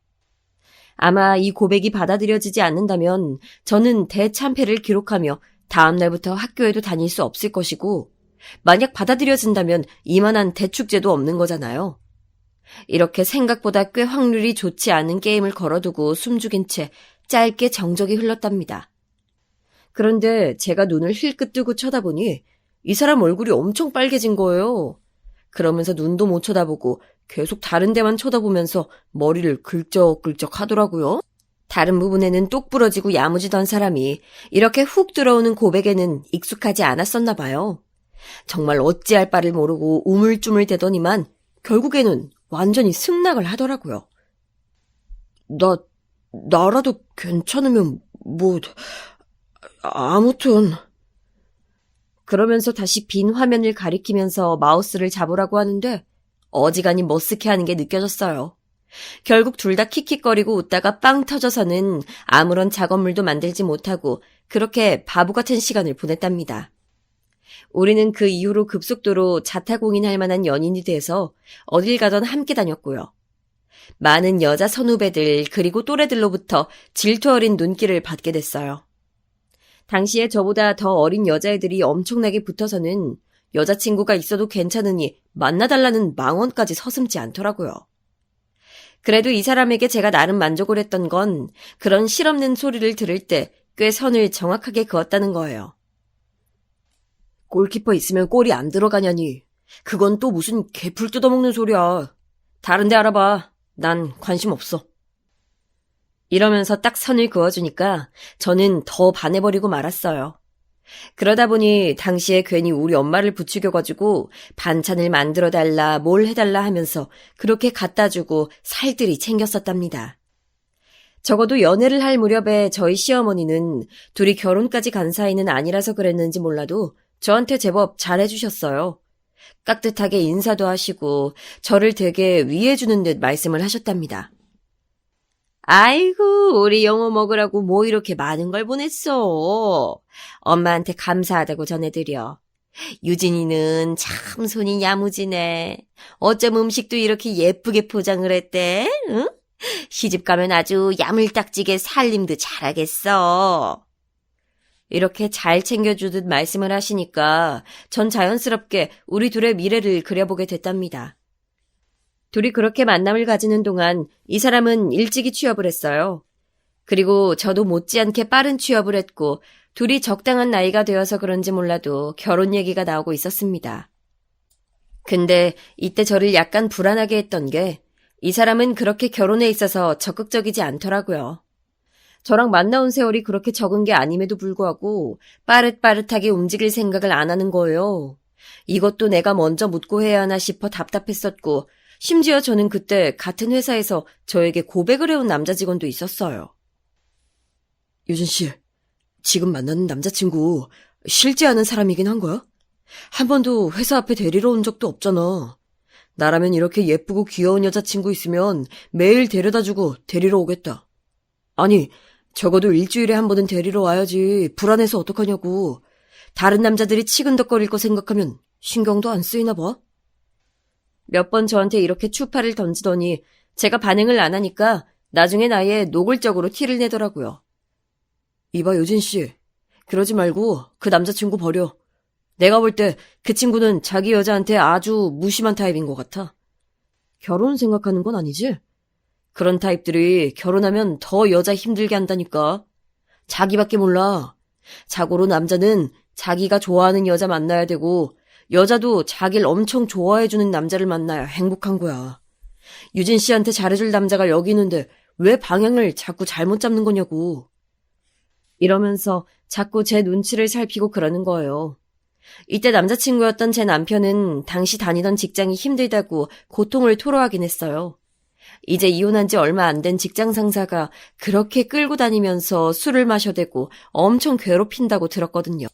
아마 이 고백이 받아들여지지 않는다면 저는 대참패를 기록하며 다음 날부터 학교에도 다닐 수 없을 것이고 만약 받아들여진다면 이만한 대축제도 없는 거잖아요. 이렇게 생각보다 꽤 확률이 좋지 않은 게임을 걸어두고 숨죽인 채 짧게 정적이 흘렀답니다. 그런데 제가 눈을 힐끗 뜨고 쳐다보니 이 사람 얼굴이 엄청 빨개진 거예요. 그러면서 눈도 못 쳐다보고 계속 다른 데만 쳐다보면서 머리를 긁적긁적 하더라고요. 다른 부분에는 똑 부러지고 야무지던 사람이 이렇게 훅 들어오는 고백에는 익숙하지 않았었나 봐요. 정말 어찌할 바를 모르고 우물쭈물 대더니만 결국에는 완전히 승낙을 하더라고요. 나라도 괜찮으면 아무튼. 그러면서 다시 빈 화면을 가리키면서 마우스를 잡으라고 하는데 어지간히 머쓱해하는 게 느껴졌어요. 결국 둘 다 킥킥거리고 웃다가 빵 터져서는 아무런 작업물도 만들지 못하고 그렇게 바보 같은 시간을 보냈답니다. 우리는 그 이후로 급속도로 자타공인할 만한 연인이 돼서 어딜 가던 함께 다녔고요. 많은 여자 선후배들 그리고 또래들로부터 질투 어린 눈길을 받게 됐어요. 당시에 저보다 더 어린 여자애들이 엄청나게 붙어서는 여자친구가 있어도 괜찮으니 만나달라는 망언까지 서슴지 않더라고요. 그래도 이 사람에게 제가 나름 만족을 했던 건 그런 실없는 소리를 들을 때 꽤 선을 정확하게 그었다는 거예요. 골키퍼 있으면 골이 안 들어가냐니. 그건 또 무슨 개풀 뜯어먹는 소리야. 다른 데 알아봐. 난 관심 없어. 이러면서 딱 선을 그어주니까 저는 더 반해버리고 말았어요. 그러다 보니 당시에 괜히 우리 엄마를 부추겨가지고 반찬을 만들어달라 뭘 해달라 하면서 그렇게 갖다주고 살뜰히 챙겼었답니다. 적어도 연애를 할 무렵에 저희 시어머니는 둘이 결혼까지 간 사이는 아니라서 그랬는지 몰라도 저한테 제법 잘해주셨어요. 깍듯하게 인사도 하시고 저를 되게 위해주는 듯 말씀을 하셨답니다. 아이고, 우리 영호 먹으라고 뭐 이렇게 많은 걸 보냈어. 엄마한테 감사하다고 전해드려. 유진이는 참 손이 야무지네. 어쩜 음식도 이렇게 예쁘게 포장을 했대? 응? 시집 가면 아주 야물딱지게 살림도 잘하겠어. 이렇게 잘 챙겨주듯 말씀을 하시니까 전 자연스럽게 우리 둘의 미래를 그려보게 됐답니다. 둘이 그렇게 만남을 가지는 동안 이 사람은 일찍이 취업을 했어요. 그리고 저도 못지않게 빠른 취업을 했고 둘이 적당한 나이가 되어서 그런지 몰라도 결혼 얘기가 나오고 있었습니다. 근데 이때 저를 약간 불안하게 했던 게 이 사람은 그렇게 결혼에 있어서 적극적이지 않더라고요. 저랑 만나온 세월이 그렇게 적은 게 아님에도 불구하고 빠릇빠릇하게 움직일 생각을 안 하는 거예요. 이것도 내가 먼저 묻고 해야 하나 싶어 답답했었고 심지어 저는 그때 같은 회사에서 저에게 고백을 해온 남자 직원도 있었어요. 유진 씨, 지금 만나는 남자친구 실제 아는 사람이긴 한 거야? 한 번도 회사 앞에 데리러 온 적도 없잖아. 나라면 이렇게 예쁘고 귀여운 여자친구 있으면 매일 데려다주고 데리러 오겠다. 아니, 적어도 일주일에 한 번은 데리러 와야지. 불안해서 어떡하냐고. 다른 남자들이 치근덕거릴 거 생각하면 신경도 안 쓰이나 봐. 몇 번 저한테 이렇게 추파를 던지더니 제가 반응을 안 하니까 나중엔 아예 노골적으로 티를 내더라고요. 이봐 유진 씨, 그러지 말고 그 남자친구 버려. 내가 볼 때 그 친구는 자기 여자한테 아주 무심한 타입인 것 같아. 결혼 생각하는 건 아니지? 그런 타입들이 결혼하면 더 여자 힘들게 한다니까. 자기밖에 몰라. 자고로 남자는 자기가 좋아하는 여자 만나야 되고 여자도 자기를 엄청 좋아해주는 남자를 만나야 행복한 거야. 유진 씨한테 잘해줄 남자가 여기 있는데 왜 방향을 자꾸 잘못 잡는 거냐고. 이러면서 자꾸 제 눈치를 살피고 그러는 거예요. 이때 남자친구였던 제 남편은 당시 다니던 직장이 힘들다고 고통을 토로하긴 했어요. 이제 이혼한 지 얼마 안 된 직장 상사가 그렇게 끌고 다니면서 술을 마셔대고 엄청 괴롭힌다고 들었거든요.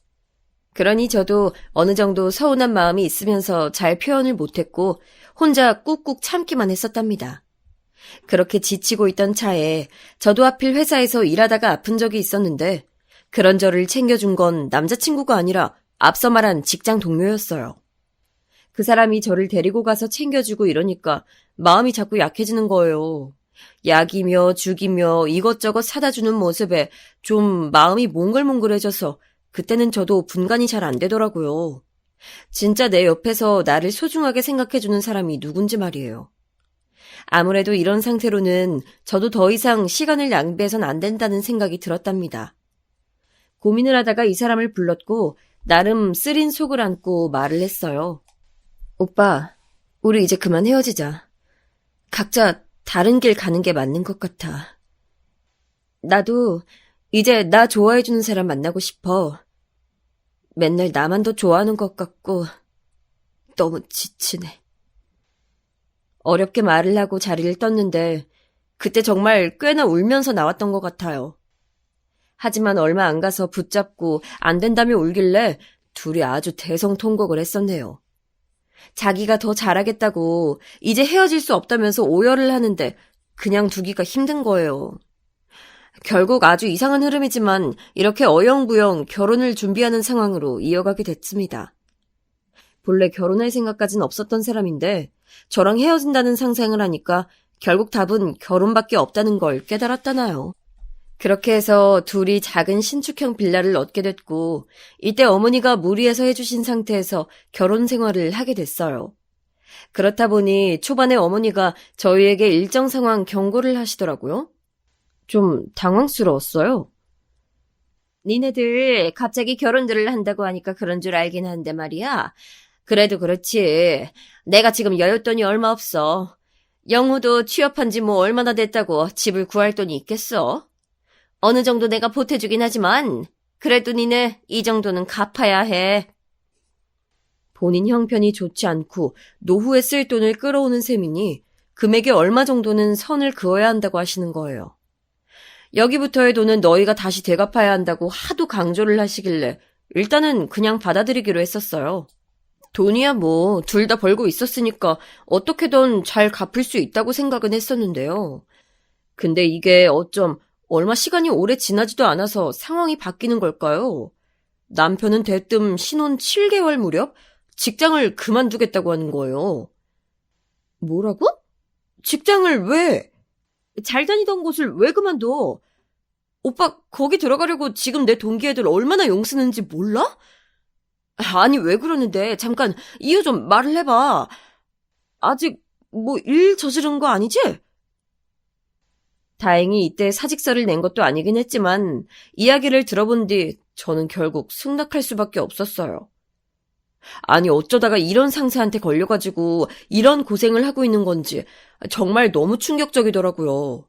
그러니 저도 어느 정도 서운한 마음이 있으면서 잘 표현을 못했고 혼자 꾹꾹 참기만 했었답니다. 그렇게 지치고 있던 차에 저도 하필 회사에서 일하다가 아픈 적이 있었는데 그런 저를 챙겨준 건 남자친구가 아니라 앞서 말한 직장 동료였어요. 그 사람이 저를 데리고 가서 챙겨주고 이러니까 마음이 자꾸 약해지는 거예요. 약이며 죽이며 이것저것 사다 주는 모습에 좀 마음이 몽글몽글해져서 그때는 저도 분간이 잘 안 되더라고요. 진짜 내 옆에서 나를 소중하게 생각해주는 사람이 누군지 말이에요. 아무래도 이런 상태로는 저도 더 이상 시간을 낭비해선 안 된다는 생각이 들었답니다. 고민을 하다가 이 사람을 불렀고 나름 쓰린 속을 안고 말을 했어요. 오빠, 우리 이제 그만 헤어지자. 각자 다른 길 가는 게 맞는 것 같아. 나도 이제 나 좋아해주는 사람 만나고 싶어. 맨날 나만 더 좋아하는 것 같고 너무 지치네. 어렵게 말을 하고 자리를 떴는데 그때 정말 꽤나 울면서 나왔던 것 같아요. 하지만 얼마 안 가서 붙잡고 안 된다며 울길래 둘이 아주 대성통곡을 했었네요. 자기가 더 잘하겠다고 이제 헤어질 수 없다면서 오열을 하는데 그냥 두기가 힘든 거예요. 결국 아주 이상한 흐름이지만 이렇게 어영부영 결혼을 준비하는 상황으로 이어가게 됐습니다. 본래 결혼할 생각까진 없었던 사람인데 저랑 헤어진다는 상상을 하니까 결국 답은 결혼밖에 없다는 걸 깨달았다나요. 그렇게 해서 둘이 작은 신축형 빌라를 얻게 됐고 이때 어머니가 무리해서 해주신 상태에서 결혼 생활을 하게 됐어요. 그렇다 보니 초반에 어머니가 저희에게 일정 상황 경고를 하시더라고요. 좀 당황스러웠어요. 니네들 갑자기 결혼들을 한다고 하니까 그런 줄 알긴 한데 말이야. 그래도 그렇지. 내가 지금 여윳돈이 얼마 없어. 영호도 취업한 지 뭐 얼마나 됐다고 집을 구할 돈이 있겠어. 어느 정도 내가 보태주긴 하지만 그래도 니네 이 정도는 갚아야 해. 본인 형편이 좋지 않고 노후에 쓸 돈을 끌어오는 셈이니 금액이 얼마 정도는 선을 그어야 한다고 하시는 거예요. 여기부터의 돈은 너희가 다시 되갚아야 한다고 하도 강조를 하시길래 일단은 그냥 받아들이기로 했었어요. 돈이야 뭐 둘 다 벌고 있었으니까 어떻게든 잘 갚을 수 있다고 생각은 했었는데요. 근데 이게 어쩜 얼마 시간이 오래 지나지도 않아서 상황이 바뀌는 걸까요? 남편은 대뜸 신혼 7개월 무렵 직장을 그만두겠다고 하는 거예요. 뭐라고? 직장을 왜? 잘 다니던 곳을 왜 그만둬? 오빠 거기 들어가려고 지금 내 동기 애들 얼마나 용 쓰는지 몰라? 아니 왜 그러는데 잠깐 이유 좀 말을 해봐. 아직 뭐 일 저지른 거 아니지? 다행히 이때 사직서를 낸 것도 아니긴 했지만 이야기를 들어본 뒤 저는 결국 승낙할 수밖에 없었어요. 아니 어쩌다가 이런 상사한테 걸려가지고 이런 고생을 하고 있는 건지 정말 너무 충격적이더라고요.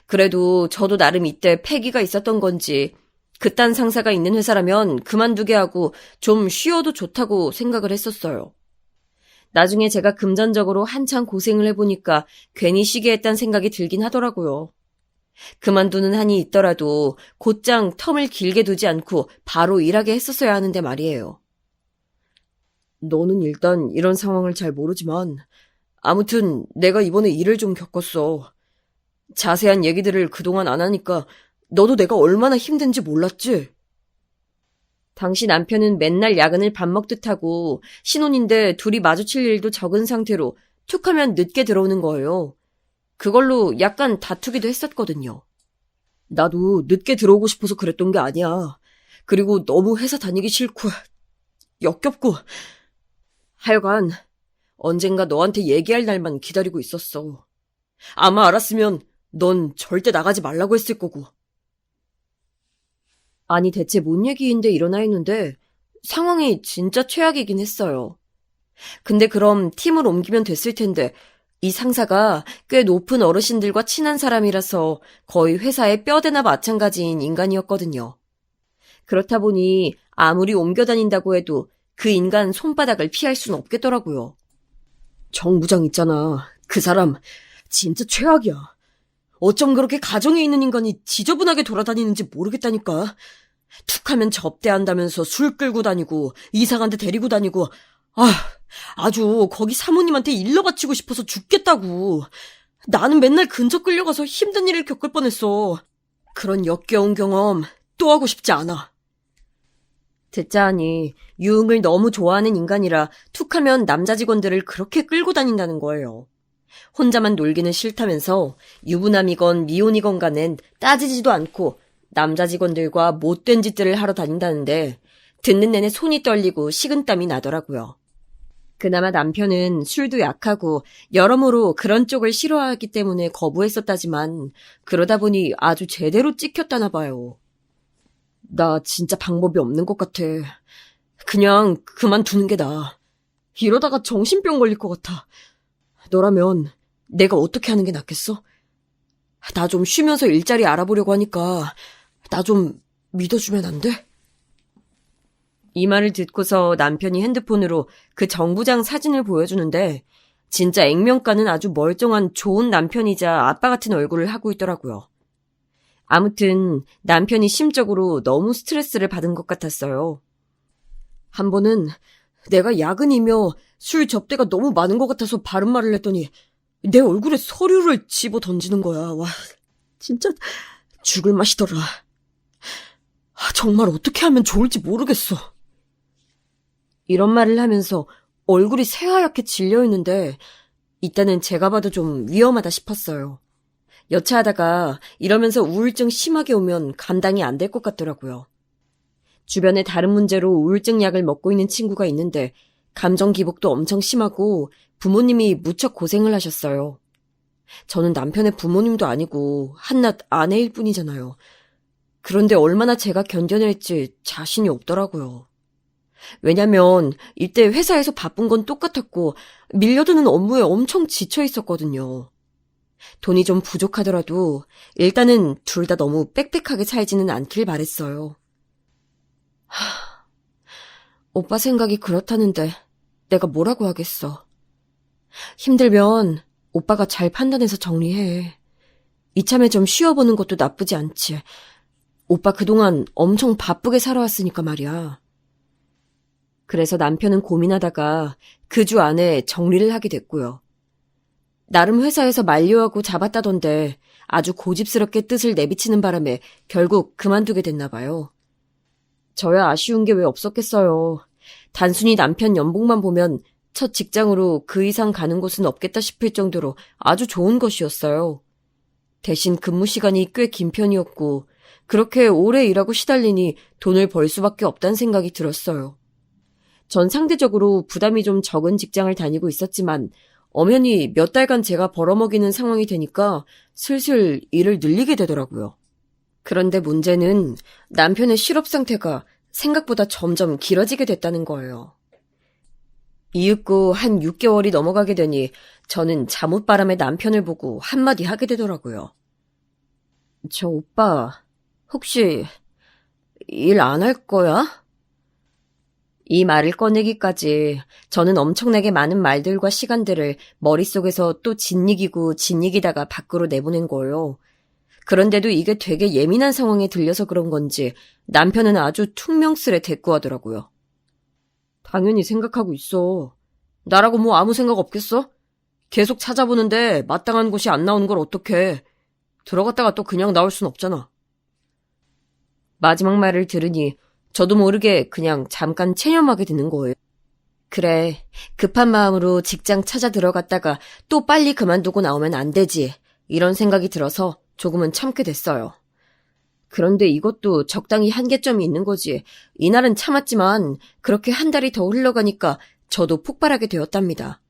그래도 저도 나름 이때 패기가 있었던 건지 그딴 상사가 있는 회사라면 그만두게 하고 좀 쉬어도 좋다고 생각을 했었어요. 나중에 제가 금전적으로 한창 고생을 해보니까 괜히 쉬게 했단 생각이 들긴 하더라고요. 그만두는 한이 있더라도 곧장 텀을 길게 두지 않고 바로 일하게 했었어야 하는데 말이에요. 너는 일단 이런 상황을 잘 모르지만 아무튼 내가 이번에 일을 좀 겪었어. 자세한 얘기들을 그동안 안 하니까 너도 내가 얼마나 힘든지 몰랐지? 당시 남편은 맨날 야근을 밥 먹듯 하고 신혼인데 둘이 마주칠 일도 적은 상태로 툭하면 늦게 들어오는 거예요. 그걸로 약간 다투기도 했었거든요. 나도 늦게 들어오고 싶어서 그랬던 게 아니야. 그리고 너무 회사 다니기 싫고 역겹고 하여간 언젠가 너한테 얘기할 날만 기다리고 있었어. 아마 알았으면 넌 절대 나가지 말라고 했을 거고. 아니 대체 뭔 얘기인데 일어나 있는데 상황이 진짜 최악이긴 했어요. 근데 그럼 팀을 옮기면 됐을 텐데 이 상사가 꽤 높은 어르신들과 친한 사람이라서 거의 회사의 뼈대나 마찬가지인 인간이었거든요. 그렇다 보니 아무리 옮겨 다닌다고 해도 그 인간 손바닥을 피할 순 없겠더라고요. 정 부장 있잖아. 그 사람 진짜 최악이야. 어쩜 그렇게 가정에 있는 인간이 지저분하게 돌아다니는지 모르겠다니까. 툭하면 접대한다면서 술 끌고 다니고 이상한 데 데리고 다니고 아주 거기 사모님한테 일러 바치고 싶어서 죽겠다고. 나는 맨날 근처 끌려가서 힘든 일을 겪을 뻔했어. 그런 역겨운 경험 또 하고 싶지 않아. 듣자 하니 유흥을 너무 좋아하는 인간이라 툭하면 남자 직원들을 그렇게 끌고 다닌다는 거예요. 혼자만 놀기는 싫다면서 유부남이건 미혼이건 간엔 따지지도 않고 남자 직원들과 못된 짓들을 하러 다닌다는데 듣는 내내 손이 떨리고 식은땀이 나더라고요. 그나마 남편은 술도 약하고 여러모로 그런 쪽을 싫어하기 때문에 거부했었다지만 그러다 보니 아주 제대로 찍혔다나 봐요. 나 진짜 방법이 없는 것 같아. 그냥 그만두는 게 나아. 이러다가 정신병 걸릴 것 같아. 너라면 내가 어떻게 하는 게 낫겠어? 나 좀 쉬면서 일자리 알아보려고 하니까 나 좀 믿어주면 안 돼? 이 말을 듣고서 남편이 핸드폰으로 그 정부장 사진을 보여주는데 진짜 액면가는 아주 멀쩡한 좋은 남편이자 아빠 같은 얼굴을 하고 있더라고요. 아무튼 남편이 심적으로 너무 스트레스를 받은 것 같았어요. 한 번은 내가 야근이며 술 접대가 너무 많은 것 같아서 바른 말을 했더니 내 얼굴에 서류를 집어 던지는 거야. 와, 진짜 죽을 맛이더라. 정말 어떻게 하면 좋을지 모르겠어. 이런 말을 하면서 얼굴이 새하얗게 질려있는데 이때는 제가 봐도 좀 위험하다 싶었어요. 여차하다가 이러면서 우울증 심하게 오면 감당이 안 될 것 같더라고요. 주변에 다른 문제로 우울증 약을 먹고 있는 친구가 있는데 감정 기복도 엄청 심하고 부모님이 무척 고생을 하셨어요. 저는 남편의 부모님도 아니고 한낱 아내일 뿐이잖아요. 그런데 얼마나 제가 견뎌낼지 자신이 없더라고요. 왜냐면 이때 회사에서 바쁜 건 똑같았고 밀려드는 업무에 엄청 지쳐 있었거든요. 돈이 좀 부족하더라도 일단은 둘 다 너무 빽빽하게 살지는 않길 바랬어요. 오빠 생각이 그렇다는데 내가 뭐라고 하겠어. 힘들면 오빠가 잘 판단해서 정리해. 이참에 좀 쉬어보는 것도 나쁘지 않지. 오빠 그동안 엄청 바쁘게 살아왔으니까 말이야. 그래서 남편은 고민하다가 그 주 안에 정리를 하게 됐고요. 나름 회사에서 만류하고 잡았다던데 아주 고집스럽게 뜻을 내비치는 바람에 결국 그만두게 됐나 봐요. 저야 아쉬운 게 왜 없었겠어요. 단순히 남편 연봉만 보면 첫 직장으로 그 이상 가는 곳은 없겠다 싶을 정도로 아주 좋은 것이었어요. 대신 근무 시간이 꽤 긴 편이었고 그렇게 오래 일하고 시달리니 돈을 벌 수밖에 없다는 생각이 들었어요. 전 상대적으로 부담이 좀 적은 직장을 다니고 있었지만 엄연히 몇 달간 제가 벌어먹이는 상황이 되니까 슬슬 일을 늘리게 되더라고요. 그런데 문제는 남편의 실업 상태가 생각보다 점점 길어지게 됐다는 거예요. 이윽고 한 6개월이 넘어가게 되니 저는 잠옷바람에 남편을 보고 한마디 하게 되더라고요. 저 오빠, 혹시 일 안 할 거야? 이 말을 꺼내기까지 저는 엄청나게 많은 말들과 시간들을 머릿속에서 또 짓이기고 짓이기다가 밖으로 내보낸 거예요. 그런데도 이게 되게 예민한 상황에 들려서 그런 건지 남편은 아주 퉁명스레 대꾸하더라고요. 당연히 생각하고 있어. 나라고 뭐 아무 생각 없겠어? 계속 찾아보는데 마땅한 곳이 안 나오는 걸 어떡해. 들어갔다가 또 그냥 나올 순 없잖아. 마지막 말을 들으니 저도 모르게 그냥 잠깐 체념하게 되는 거예요. 그래, 급한 마음으로 직장 찾아 들어갔다가 또 빨리 그만두고 나오면 안 되지. 이런 생각이 들어서 조금은 참게 됐어요. 그런데 이것도 적당히 한계점이 있는 거지. 이날은 참았지만 그렇게 한 달이 더 흘러가니까 저도 폭발하게 되었답니다.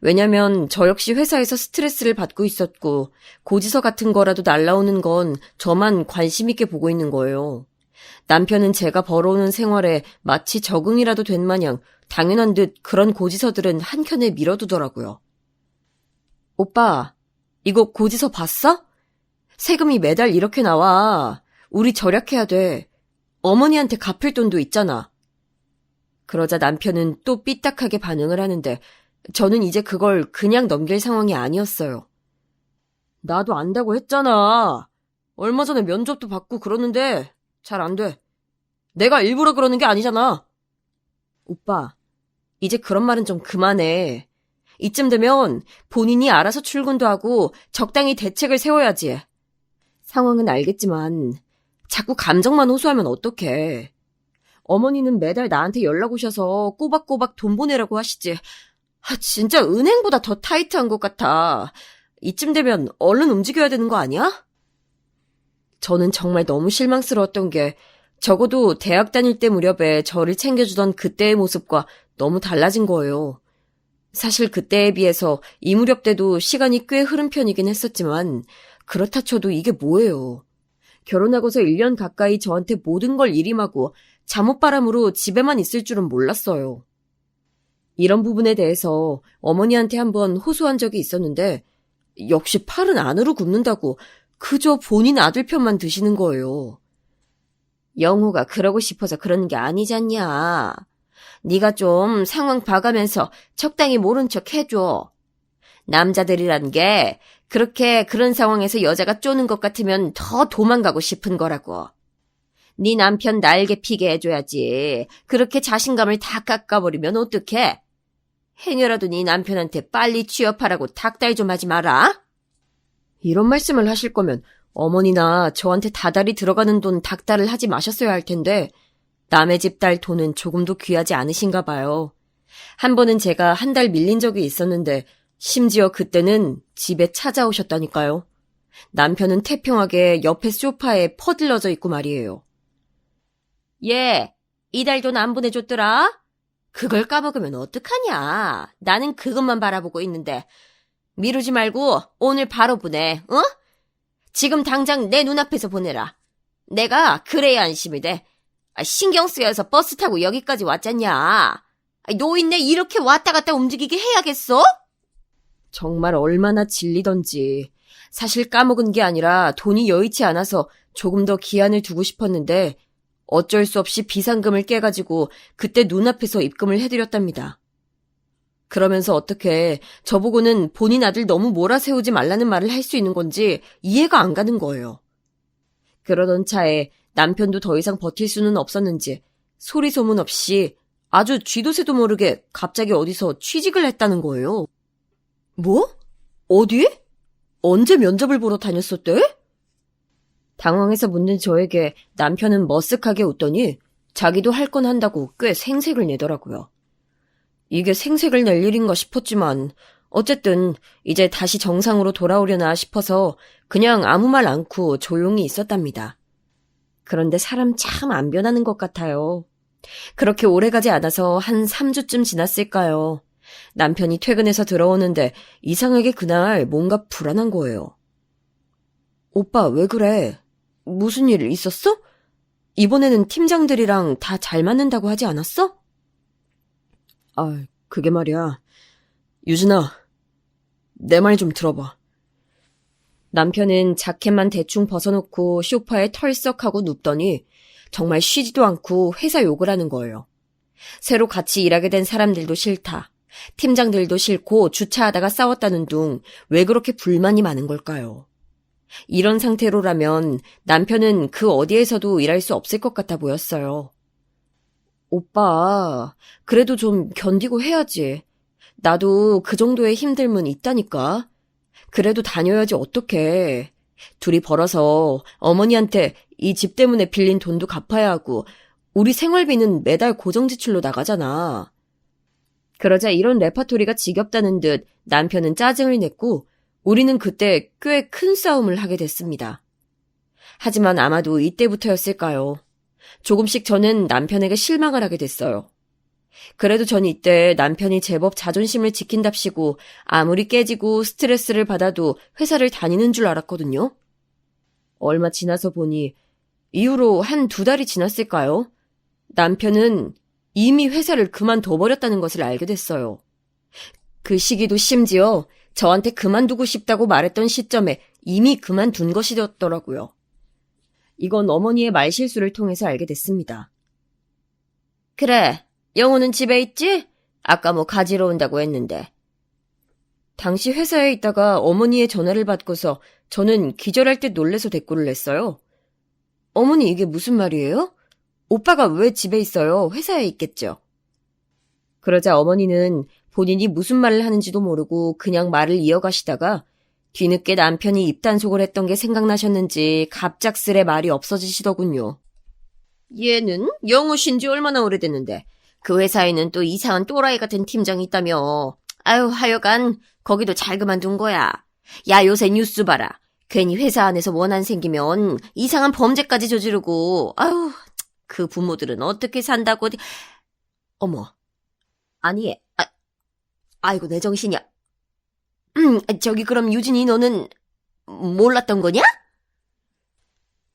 왜냐면 저 역시 회사에서 스트레스를 받고 있었고 고지서 같은 거라도 날라오는 건 저만 관심 있게 보고 있는 거예요. 남편은 제가 벌어오는 생활에 마치 적응이라도 된 마냥 당연한 듯 그런 고지서들은 한켠에 밀어두더라고요. 오빠, 이거 고지서 봤어? 세금이 매달 이렇게 나와. 우리 절약해야 돼. 어머니한테 갚을 돈도 있잖아. 그러자 남편은 또 삐딱하게 반응을 하는데 저는 이제 그걸 그냥 넘길 상황이 아니었어요. 나도 안다고 했잖아. 얼마 전에 면접도 받고 그러는데 잘 안 돼. 내가 일부러 그러는 게 아니잖아. 오빠, 이제 그런 말은 좀 그만해. 이쯤 되면 본인이 알아서 출근도 하고 적당히 대책을 세워야지. 상황은 알겠지만 자꾸 감정만 호소하면 어떡해. 어머니는 매달 나한테 연락 오셔서 꼬박꼬박 돈 보내라고 하시지. 진짜 은행보다 더 타이트한 것 같아. 이쯤 되면 얼른 움직여야 되는 거 아니야? 저는 정말 너무 실망스러웠던 게 적어도 대학 다닐 때 무렵에 저를 챙겨주던 그때의 모습과 너무 달라진 거예요. 사실 그때에 비해서 이 무렵 때도 시간이 꽤 흐른 편이긴 했었지만 그렇다 쳐도 이게 뭐예요. 결혼하고서 1년 가까이 저한테 모든 걸 일임하고 잠옷바람으로 집에만 있을 줄은 몰랐어요. 이런 부분에 대해서 어머니한테 한번 호소한 적이 있었는데 역시 팔은 안으로 굽는다고 그저 본인 아들 편만 드시는 거예요. 영호가 그러고 싶어서 그러는 게 아니잖냐. 네가 좀 상황 봐가면서 적당히 모른 척 해줘. 남자들이란 게 그렇게 그런 상황에서 여자가 쪼는 것 같으면 더 도망가고 싶은 거라고. 네 남편 날개 피게 해줘야지. 그렇게 자신감을 다 깎아버리면 어떡해? 행여라도 네 남편한테 빨리 취업하라고 닥달 좀 하지 마라. 이런 말씀을 하실 거면 어머니나 저한테 다달이 들어가는 돈 닥달을 하지 마셨어야 할 텐데 남의 집 딸 돈은 조금도 귀하지 않으신가 봐요. 한 번은 제가 한 달 밀린 적이 있었는데 심지어 그때는 집에 찾아오셨다니까요. 남편은 태평하게 옆에 소파에 퍼들러져 있고 말이에요. 얘, 이달 돈 안 보내줬더라? 그걸 까먹으면 어떡하냐. 나는 그것만 바라보고 있는데. 미루지 말고 오늘 바로 보내, 어? 지금 당장 내 눈앞에서 보내라. 내가 그래야 안심이 돼. 신경 쓰여서 버스 타고 여기까지 왔잖냐. 노인네 이렇게 왔다 갔다 움직이게 해야겠어? 정말 얼마나 질리던지. 사실 까먹은 게 아니라 돈이 여의치 않아서 조금 더 기한을 두고 싶었는데 어쩔 수 없이 비상금을 깨가지고 그때 눈앞에서 입금을 해드렸답니다. 그러면서 어떻게 저보고는 본인 아들 너무 몰아세우지 말라는 말을 할 수 있는 건지 이해가 안 가는 거예요. 그러던 차에 남편도 더 이상 버틸 수는 없었는지 소리 소문 없이 아주 쥐도 새도 모르게 갑자기 어디서 취직을 했다는 거예요. 뭐? 어디? 언제 면접을 보러 다녔었대? 당황해서 묻는 저에게 남편은 머쓱하게 웃더니 자기도 할 건 한다고 꽤 생색을 내더라고요. 이게 생색을 낼 일인가 싶었지만 어쨌든 이제 다시 정상으로 돌아오려나 싶어서 그냥 아무 말 않고 조용히 있었답니다. 그런데 사람 참 안 변하는 것 같아요. 그렇게 오래가지 않아서 한 3주쯤 지났을까요. 남편이 퇴근해서 들어오는데 이상하게 그날 뭔가 불안한 거예요. 오빠 왜 그래? 무슨 일 있었어? 이번에는 팀장들이랑 다 잘 맞는다고 하지 않았어? 그게 말이야. 유진아, 내 말 좀 들어봐. 남편은 자켓만 대충 벗어놓고 소파에 털썩하고 눕더니 정말 쉬지도 않고 회사 욕을 하는 거예요. 새로 같이 일하게 된 사람들도 싫다. 팀장들도 싫고 주차하다가 싸웠다는 둥 왜 그렇게 불만이 많은 걸까요? 이런 상태로라면 남편은 그 어디에서도 일할 수 없을 것 같아 보였어요. 오빠, 그래도 좀 견디고 해야지. 나도 그 정도의 힘듦은 있다니까. 그래도 다녀야지 어떡해. 둘이 벌어서 어머니한테 이 집 때문에 빌린 돈도 갚아야 하고 우리 생활비는 매달 고정 지출로 나가잖아. 그러자 이런 레파토리가 지겹다는 듯 남편은 짜증을 냈고 우리는 그때 꽤 큰 싸움을 하게 됐습니다. 하지만 아마도 이때부터였을까요? 조금씩 저는 남편에게 실망을 하게 됐어요. 그래도 전 이때 남편이 제법 자존심을 지킨답시고 아무리 깨지고 스트레스를 받아도 회사를 다니는 줄 알았거든요. 얼마 지나서 보니 이후로 한 2달이 지났을까요? 남편은 이미 회사를 그만둬버렸다는 것을 알게 됐어요. 그 시기도 심지어 저한테 그만두고 싶다고 말했던 시점에 이미 그만둔 것이었더라고요. 이건 어머니의 말실수를 통해서 알게 됐습니다. 그래, 영호는 집에 있지? 아까 뭐 가지러 온다고 했는데. 당시 회사에 있다가 어머니의 전화를 받고서 저는 기절할 듯 놀래서 대꾸를 냈어요. 어머니 이게 무슨 말이에요? 오빠가 왜 집에 있어요? 회사에 있겠죠. 그러자 어머니는 본인이 무슨 말을 하는지도 모르고 그냥 말을 이어가시다가 뒤늦게 남편이 입단속을 했던 게 생각나셨는지 갑작스레 말이 없어지시더군요. 얘는 영호 쉰지 얼마나 오래됐는데 그 회사에는 또 이상한 또라이 같은 팀장이 있다며. 아유, 하여간 거기도 잘 그만둔 거야. 야, 요새 뉴스 봐라. 괜히 회사 안에서 원한 생기면 이상한 범죄까지 저지르고. 아유, 그 부모들은 어떻게 산다고. 어머. 아니, 아이고 내 정신이야. 저기 그럼 유진이 너는 몰랐던 거냐?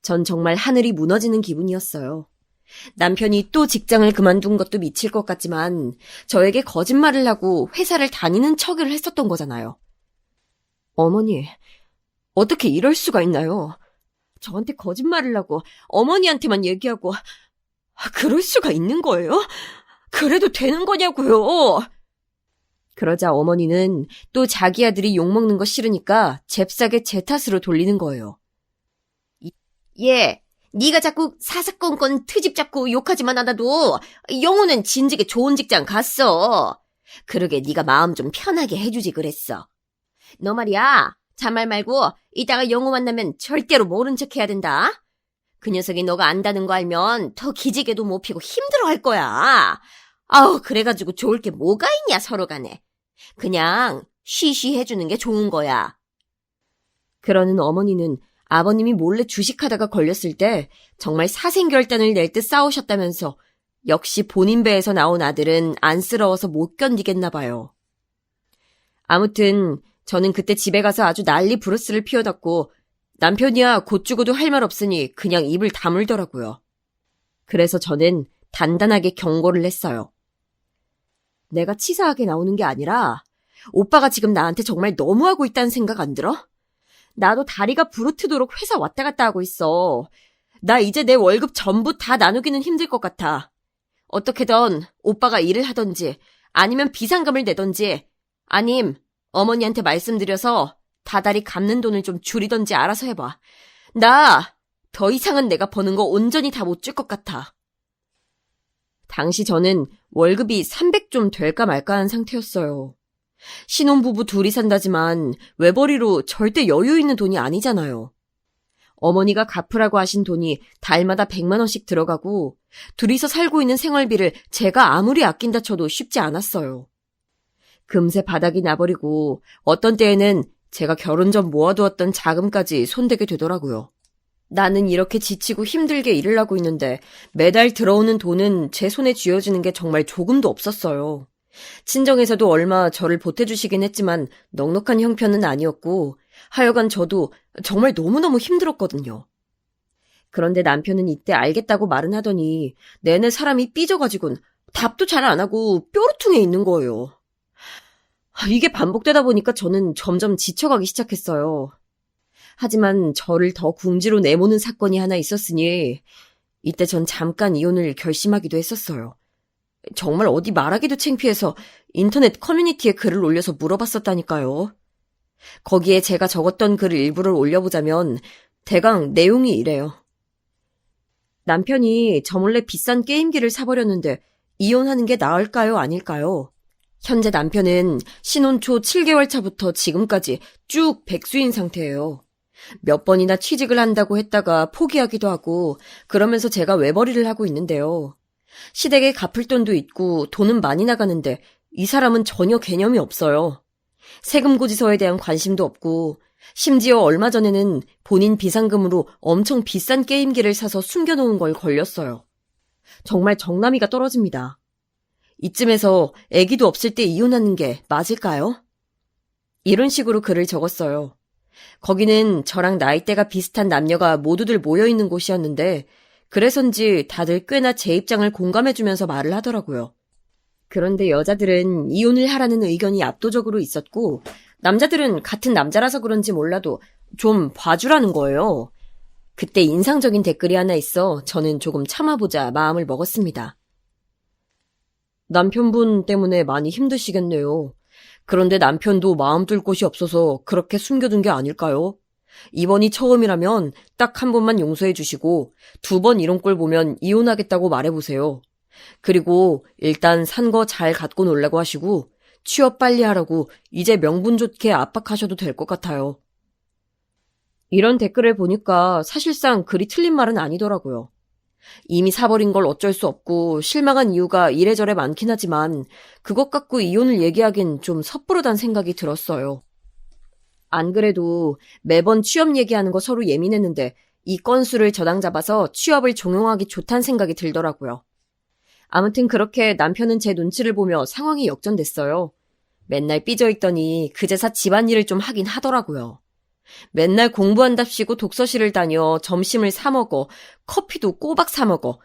전 정말 하늘이 무너지는 기분이었어요. 남편이 또 직장을 그만둔 것도 미칠 것 같지만 저에게 거짓말을 하고 회사를 다니는 척을 했었던 거잖아요. 어머니, 어떻게 이럴 수가 있나요? 저한테 거짓말을 하고 어머니한테만 얘기하고 그럴 수가 있는 거예요? 그래도 되는 거냐고요? 그러자 어머니는 또 자기 아들이 욕먹는 거 싫으니까 잽싸게 제 탓으로 돌리는 거예요. 네가 자꾸 사사건건 트집 잡고 욕하지만 않아도 영호는 진즉에 좋은 직장 갔어. 그러게 네가 마음 좀 편하게 해주지 그랬어. 너 말이야, 잔말 말고 이따가 영호 만나면 절대로 모른 척 해야 된다. 그 녀석이 너가 안다는 거 알면 더 기지개도 못 피고 힘들어할 거야. 아우, 그래가지고 좋을 게 뭐가 있냐 서로 간에. 그냥 쉬쉬 해주는 게 좋은 거야. 그러는 어머니는 아버님이 몰래 주식하다가 걸렸을 때 정말 사생결단을 낼 듯 싸우셨다면서 역시 본인 배에서 나온 아들은 안쓰러워서 못 견디겠나 봐요. 아무튼 저는 그때 집에 가서 아주 난리 부르스를 피워놨고 남편이야 곧 죽어도 할 말 없으니 그냥 입을 다물더라고요. 그래서 저는 단단하게 경고를 했어요. 내가 치사하게 나오는 게 아니라 오빠가 지금 나한테 정말 너무하고 있다는 생각 안 들어? 나도 다리가 부르트도록 회사 왔다 갔다 하고 있어. 나 이제 내 월급 전부 다 나누기는 힘들 것 같아. 어떻게든 오빠가 일을 하던지 아니면 비상금을 내던지 아님 어머니한테 말씀드려서 다달이 갚는 돈을 좀 줄이던지 알아서 해봐. 나 더 이상은 내가 버는 거 온전히 다 못 줄 것 같아. 당시 저는 월급이 300 좀 될까 말까 한 상태였어요. 신혼부부 둘이 산다지만 외벌이로 절대 여유 있는 돈이 아니잖아요. 어머니가 갚으라고 하신 돈이 달마다 100만 원씩 들어가고 둘이서 살고 있는 생활비를 제가 아무리 아낀다 쳐도 쉽지 않았어요. 금세 바닥이 나버리고 어떤 때에는 제가 결혼 전 모아두었던 자금까지 손대게 되더라고요. 나는 이렇게 지치고 힘들게 일을 하고 있는데 매달 들어오는 돈은 제 손에 쥐어지는 게 정말 조금도 없었어요. 친정에서도 얼마 저를 보태주시긴 했지만 넉넉한 형편은 아니었고 하여간 저도 정말 너무너무 힘들었거든요. 그런데 남편은 이때 알겠다고 말은 하더니 내내 사람이 삐져가지고는 답도 잘 안 하고 뾰루퉁해 있는 거예요. 이게 반복되다 보니까 저는 점점 지쳐가기 시작했어요. 하지만 저를 더 궁지로 내모는 사건이 하나 있었으니 이때 전 잠깐 이혼을 결심하기도 했었어요. 정말 어디 말하기도 창피해서 인터넷 커뮤니티에 글을 올려서 물어봤었다니까요. 거기에 제가 적었던 글을 일부를 올려보자면 대강 내용이 이래요. 남편이 저 몰래 비싼 게임기를 사버렸는데 이혼하는 게 나을까요, 아닐까요? 현재 남편은 신혼 초 7개월 차부터 지금까지 쭉 백수인 상태예요. 몇 번이나 취직을 한다고 했다가 포기하기도 하고 그러면서 제가 외벌이를 하고 있는데요. 시댁에 갚을 돈도 있고 돈은 많이 나가는데 이 사람은 전혀 개념이 없어요. 세금 고지서에 대한 관심도 없고 심지어 얼마 전에는 본인 비상금으로 엄청 비싼 게임기를 사서 숨겨놓은 걸 걸렸어요. 정말 정남이가 떨어집니다. 이쯤에서 아기도 없을 때 이혼하는 게 맞을까요? 이런 식으로 글을 적었어요. 거기는 저랑 나이대가 비슷한 남녀가 모두들 모여있는 곳이었는데 그래서인지 다들 꽤나 제 입장을 공감해주면서 말을 하더라고요. 그런데 여자들은 이혼을 하라는 의견이 압도적으로 있었고 남자들은 같은 남자라서 그런지 몰라도 좀 봐주라는 거예요. 그때 인상적인 댓글이 하나 있어 저는 조금 참아보자 마음을 먹었습니다. 남편분 때문에 많이 힘드시겠네요. 그런데 남편도 마음 둘 곳이 없어서 그렇게 숨겨둔 게 아닐까요? 이번이 처음이라면 딱 한 번만 용서해 주시고 2번 이런 꼴 보면 이혼하겠다고 말해보세요. 그리고 일단 산 거 잘 갖고 놀라고 하시고 취업 빨리 하라고 이제 명분 좋게 압박하셔도 될 것 같아요. 이런 댓글을 보니까 사실상 글이 틀린 말은 아니더라고요. 이미 사버린 걸 어쩔 수 없고 실망한 이유가 이래저래 많긴 하지만 그것 갖고 이혼을 얘기하긴 좀 섣부르단 생각이 들었어요. 안 그래도 매번 취업 얘기하는 거 서로 예민했는데 이 건수를 저당 잡아서 취업을 종용하기 좋다는 생각이 들더라고요. 아무튼 그렇게 남편은 제 눈치를 보며 상황이 역전됐어요. 맨날 삐져있더니 그제서 집안일을 좀 하긴 하더라고요. 맨날 공부한답시고 독서실을 다녀 점심을 사 먹어 커피도 꼬박 사 먹어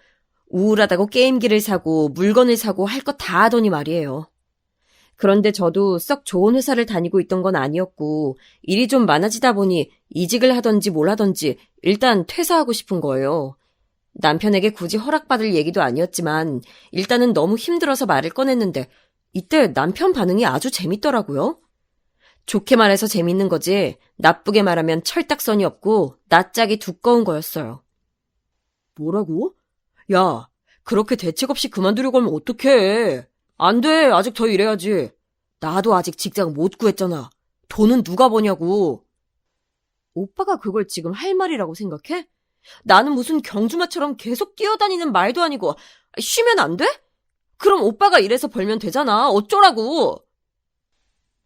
우울하다고 게임기를 사고 물건을 사고 할 거 다 하더니 말이에요. 그런데 저도 썩 좋은 회사를 다니고 있던 건 아니었고 일이 좀 많아지다 보니 이직을 하던지 뭘 하던지 일단 퇴사하고 싶은 거예요. 남편에게 굳이 허락받을 얘기도 아니었지만 일단은 너무 힘들어서 말을 꺼냈는데 이때 남편 반응이 아주 재밌더라고요. 좋게 말해서 재밌는 거지 나쁘게 말하면 철딱선이 없고 낯짝이 두꺼운 거였어요. 뭐라고? 야, 그렇게 대책 없이 그만두려고 하면 어떡해. 안 돼, 아직 더 일해야지. 나도 아직 직장 못 구했잖아. 돈은 누가 버냐고. 오빠가 그걸 지금 할 말이라고 생각해? 나는 무슨 경주마처럼 계속 뛰어다니는 말도 아니고 쉬면 안 돼? 그럼 오빠가 일해서 벌면 되잖아. 어쩌라고.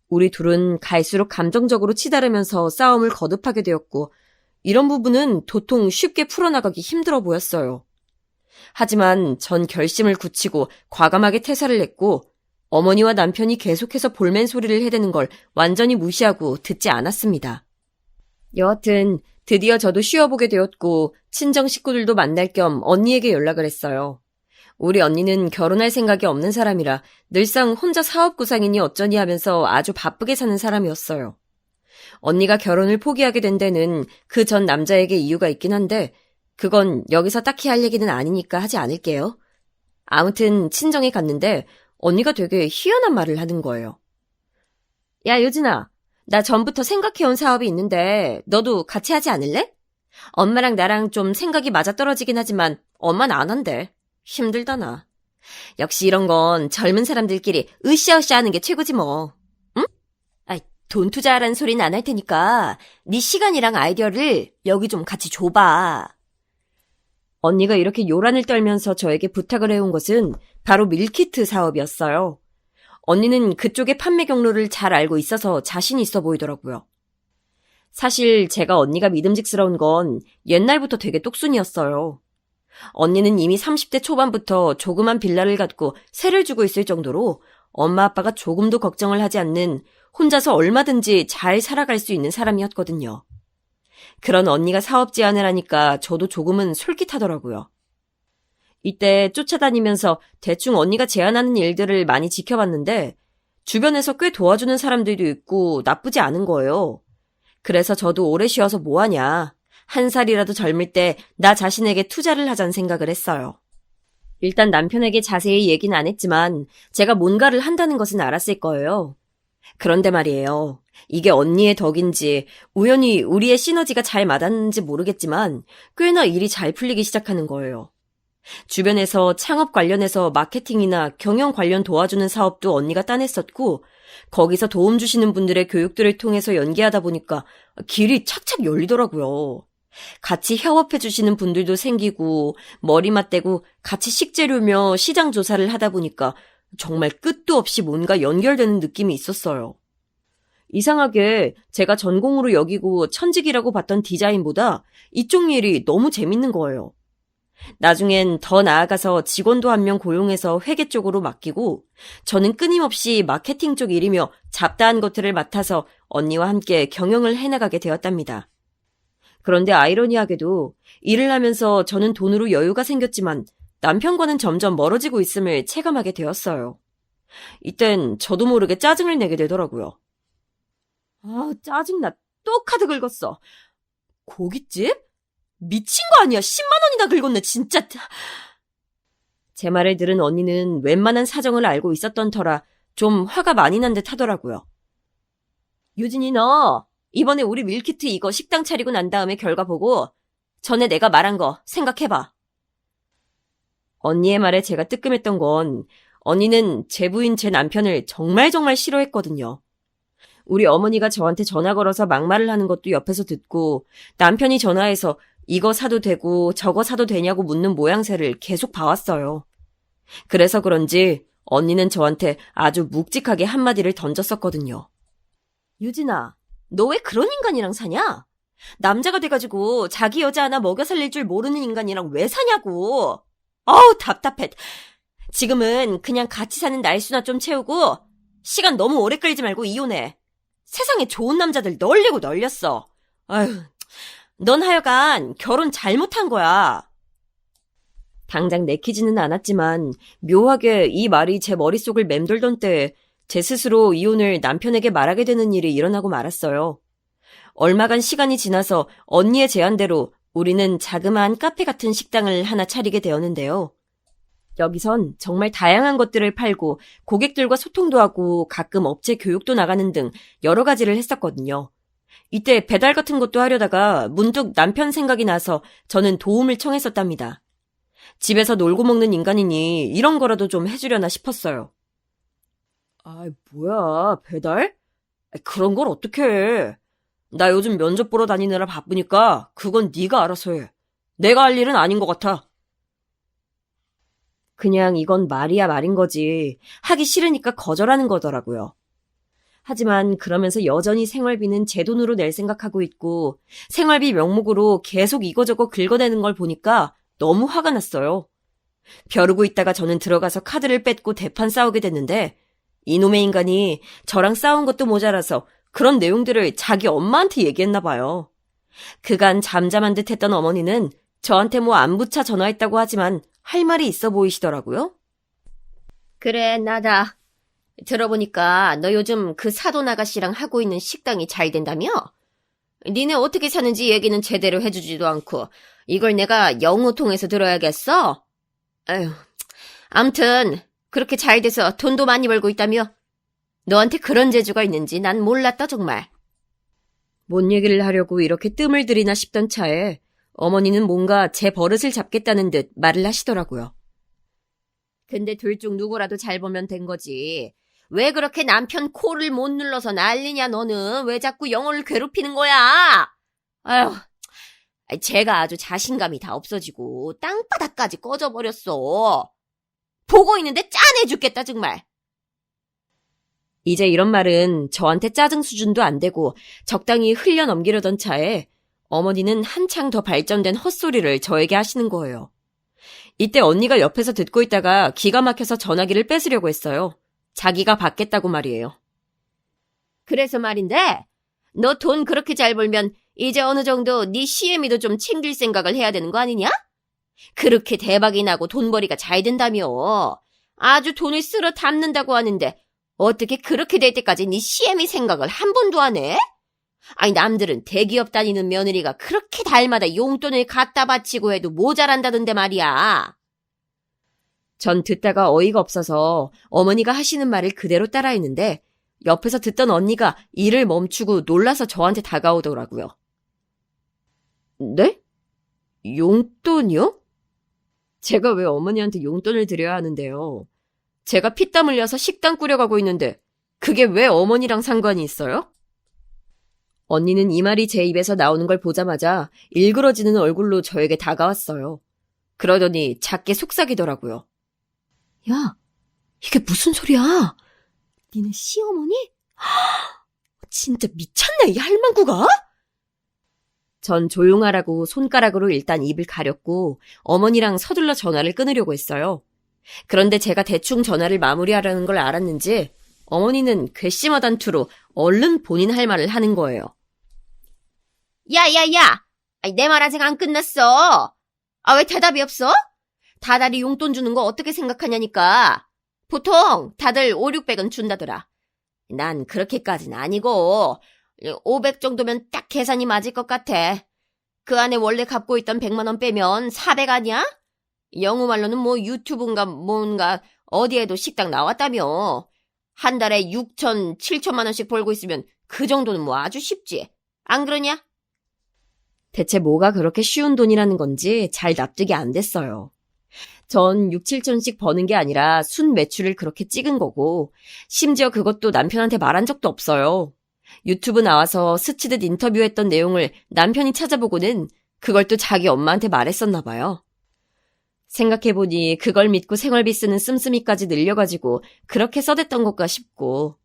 우리 둘은 갈수록 감정적으로 치달으면서 싸움을 거듭하게 되었고 이런 부분은 도통 쉽게 풀어나가기 힘들어 보였어요. 하지만 전 결심을 굳히고 과감하게 퇴사를 했고 어머니와 남편이 계속해서 볼멘 소리를 해대는 걸 완전히 무시하고 듣지 않았습니다. 여하튼 드디어 저도 쉬어보게 되었고 친정 식구들도 만날 겸 언니에게 연락을 했어요. 우리 언니는 결혼할 생각이 없는 사람이라 늘상 혼자 사업구상이니 어쩌니 하면서 아주 바쁘게 사는 사람이었어요. 언니가 결혼을 포기하게 된 데는 그 전 남자에게 이유가 있긴 한데 그건 여기서 딱히 할 얘기는 아니니까 하지 않을게요. 아무튼 친정에 갔는데 언니가 되게 희한한 말을 하는 거예요. 야, 유진아, 나 전부터 생각해온 사업이 있는데 너도 같이 하지 않을래? 엄마랑 나랑 좀 생각이 맞아떨어지긴 하지만 엄마는 안 한대. 힘들다 나. 역시 이런 건 젊은 사람들끼리 으쌰으쌰 하는 게 최고지 뭐. 응? 아이, 돈 투자하라는 소리는 안 할 테니까 네 시간이랑 아이디어를 여기 좀 같이 줘봐. 언니가 이렇게 요란을 떨면서 저에게 부탁을 해온 것은 바로 밀키트 사업이었어요. 언니는 그쪽의 판매 경로를 잘 알고 있어서 자신 있어 보이더라고요. 사실 제가 언니가 믿음직스러운 건 옛날부터 되게 똑순이었어요. 언니는 이미 30대 초반부터 조그만 빌라를 갖고 세를 주고 있을 정도로 엄마 아빠가 조금도 걱정을 하지 않는 혼자서 얼마든지 잘 살아갈 수 있는 사람이었거든요. 그런 언니가 사업 제안을 하니까 저도 조금은 솔깃하더라고요. 이때 쫓아다니면서 대충 언니가 제안하는 일들을 많이 지켜봤는데 주변에서 꽤 도와주는 사람들도 있고 나쁘지 않은 거예요. 그래서 저도 오래 쉬어서 뭐하냐. 한 살이라도 젊을 때 나 자신에게 투자를 하자는 생각을 했어요. 일단 남편에게 자세히 얘기는 안 했지만 제가 뭔가를 한다는 것은 알았을 거예요. 그런데 말이에요. 이게 언니의 덕인지 우연히 우리의 시너지가 잘 맞았는지 모르겠지만 꽤나 일이 잘 풀리기 시작하는 거예요. 주변에서 창업 관련해서 마케팅이나 경영 관련 도와주는 사업도 언니가 따냈었고 거기서 도움 주시는 분들의 교육들을 통해서 연계하다 보니까 길이 착착 열리더라고요. 같이 협업해 주시는 분들도 생기고 머리 맞대고 같이 식재료며 시장 조사를 하다 보니까 정말 끝도 없이 뭔가 연결되는 느낌이 있었어요. 이상하게 제가 전공으로 여기고 천직이라고 봤던 디자인보다 이쪽 일이 너무 재밌는 거예요. 나중엔 더 나아가서 직원도 한 명 고용해서 회계 쪽으로 맡기고 저는 끊임없이 마케팅 쪽 일이며 잡다한 것들을 맡아서 언니와 함께 경영을 해나가게 되었답니다. 그런데 아이러니하게도 일을 하면서 저는 돈으로 여유가 생겼지만 남편과는 점점 멀어지고 있음을 체감하게 되었어요. 이땐 저도 모르게 짜증을 내게 되더라고요. 아, 짜증나. 또 카드 긁었어. 고깃집? 미친 거 아니야. 10만 원이나 긁었네, 진짜. 제 말을 들은 언니는 웬만한 사정을 알고 있었던 터라 좀 화가 많이 난 듯 하더라고요. 유진이 너 이번에 우리 밀키트 이거 식당 차리고 난 다음에 결과 보고 전에 내가 말한 거 생각해봐. 언니의 말에 제가 뜨끔했던 건 언니는 제 부인 제 남편을 정말 싫어했거든요. 우리 어머니가 저한테 전화 걸어서 막말을 하는 것도 옆에서 듣고 남편이 전화해서 이거 사도 되고 저거 사도 되냐고 묻는 모양새를 계속 봐왔어요. 그래서 그런지 언니는 저한테 아주 묵직하게 한마디를 던졌었거든요. 유진아, 너 왜 그런 인간이랑 사냐? 남자가 돼가지고 자기 여자 하나 먹여 살릴 줄 모르는 인간이랑 왜 사냐고. 어우, 답답해. 지금은 그냥 같이 사는 날수나 좀 채우고 시간 너무 오래 끌지 말고 이혼해. 세상에 좋은 남자들 널리고 널렸어. 아휴, 넌 하여간 결혼 잘못한 거야. 당장 내키지는 않았지만 묘하게 이 말이 제 머릿속을 맴돌던 때에 제 스스로 이혼을 남편에게 말하게 되는 일이 일어나고 말았어요. 얼마간 시간이 지나서 언니의 제안대로 우리는 자그마한 카페 같은 식당을 하나 차리게 되었는데요. 여기선 정말 다양한 것들을 팔고 고객들과 소통도 하고 가끔 업체 교육도 나가는 등 여러 가지를 했었거든요. 이때 배달 같은 것도 하려다가 문득 남편 생각이 나서 저는 도움을 청했었답니다. 집에서 놀고 먹는 인간이니 이런 거라도 좀 해주려나 싶었어요. 아, 뭐야, 배달? 그런 걸 어떻게 해? 나 요즘 면접 보러 다니느라 바쁘니까 그건 네가 알아서 해. 내가 할 일은 아닌 것 같아. 그냥 이건 말이야 말인 거지. 하기 싫으니까 거절하는 거더라고요. 하지만 그러면서 여전히 생활비는 제 돈으로 낼 생각하고 있고 생활비 명목으로 계속 이거저거 긁어내는 걸 보니까 너무 화가 났어요. 벼르고 있다가 저는 들어가서 카드를 뺏고 대판 싸우게 됐는데 이놈의 인간이 저랑 싸운 것도 모자라서 그런 내용들을 자기 엄마한테 얘기했나 봐요. 그간 잠잠한 듯 했던 어머니는 저한테 뭐 안부차 전화했다고 하지만 할 말이 있어 보이시더라고요. 그래, 나다. 들어보니까 너 요즘 그 사돈 아가씨랑 하고 있는 식당이 잘 된다며? 니네 어떻게 사는지 얘기는 제대로 해주지도 않고 이걸 내가 영호 통해서 들어야겠어? 아휴, 암튼 그렇게 잘 돼서 돈도 많이 벌고 있다며? 너한테 그런 재주가 있는지 난 몰랐다 정말. 뭔 얘기를 하려고 이렇게 뜸을 들이나 싶던 차에 어머니는 뭔가 제 버릇을 잡겠다는 듯 말을 하시더라고요. 근데 둘 중 누구라도 잘 보면 된 거지. 왜 그렇게 남편 코를 못 눌러서 난리냐 너는? 왜 자꾸 영호를 괴롭히는 거야? 아휴, 제가 아주 자신감이 다 없어지고 땅바닥까지 꺼져버렸어. 보고 있는데 짠해 죽겠다 정말. 이제 이런 말은 저한테 짜증 수준도 안 되고 적당히 흘려 넘기려던 차에 어머니는 한창 더 발전된 헛소리를 저에게 하시는 거예요. 이때 언니가 옆에서 듣고 있다가 기가 막혀서 전화기를 뺏으려고 했어요. 자기가 받겠다고 말이에요. 그래서 말인데 너 돈 그렇게 잘 벌면 이제 어느 정도 네 CM이도 좀 챙길 생각을 해야 되는 거 아니냐? 그렇게 대박이 나고 돈벌이가 잘 된다며. 아주 돈을 쓸어 담는다고 하는데 어떻게 그렇게 될 때까지 네 CM이 생각을 한 번도 안 해? 아니 남들은 대기업 다니는 며느리가 그렇게 달마다 용돈을 갖다 바치고 해도 모자란다던데 말이야. 전 듣다가 어이가 없어서 어머니가 하시는 말을 그대로 따라했는데 옆에서 듣던 언니가 일을 멈추고 놀라서 저한테 다가오더라고요. 네? 용돈이요? 제가 왜 어머니한테 용돈을 드려야 하는데요? 제가 피땀 흘려서 식당 꾸려가고 있는데 그게 왜 어머니랑 상관이 있어요? 언니는 이 말이 제 입에서 나오는 걸 보자마자 일그러지는 얼굴로 저에게 다가왔어요. 그러더니 작게 속삭이더라고요. 야, 이게 무슨 소리야? 니네 시어머니? 진짜 미쳤네, 이 할망구가? 전 조용하라고 손가락으로 일단 입을 가렸고 어머니랑 서둘러 전화를 끊으려고 했어요. 그런데 제가 대충 전화를 마무리하려는 걸 알았는지 어머니는 괘씸하단 투로 얼른 본인 할 말을 하는 거예요. 야야야! 내 말 아직 안 끝났어. 왜 대답이 없어? 다달이 용돈 주는 거 어떻게 생각하냐니까. 보통 다들 5, 600은 준다더라. 난 그렇게까진 아니고 500 정도면 딱 계산이 맞을 것 같아. 그 안에 원래 갖고 있던 100만 원 빼면 400 아니야? 영우 말로는 뭐 유튜브인가 뭔가 어디에도 식당 나왔다며. 한 달에 6천, 7천만 원씩 벌고 있으면 그 정도는 뭐 아주 쉽지. 안 그러냐? 대체 뭐가 그렇게 쉬운 돈이라는 건지 잘 납득이 안 됐어요. 전 6, 7천씩 버는 게 아니라 순 매출을 그렇게 찍은 거고 심지어 그것도 남편한테 말한 적도 없어요. 유튜브 나와서 스치듯 인터뷰했던 내용을 남편이 찾아보고는 그걸 또 자기 엄마한테 말했었나 봐요. 생각해보니 그걸 믿고 생활비 쓰는 씀씀이까지 늘려가지고 그렇게 써댔던 것가 싶고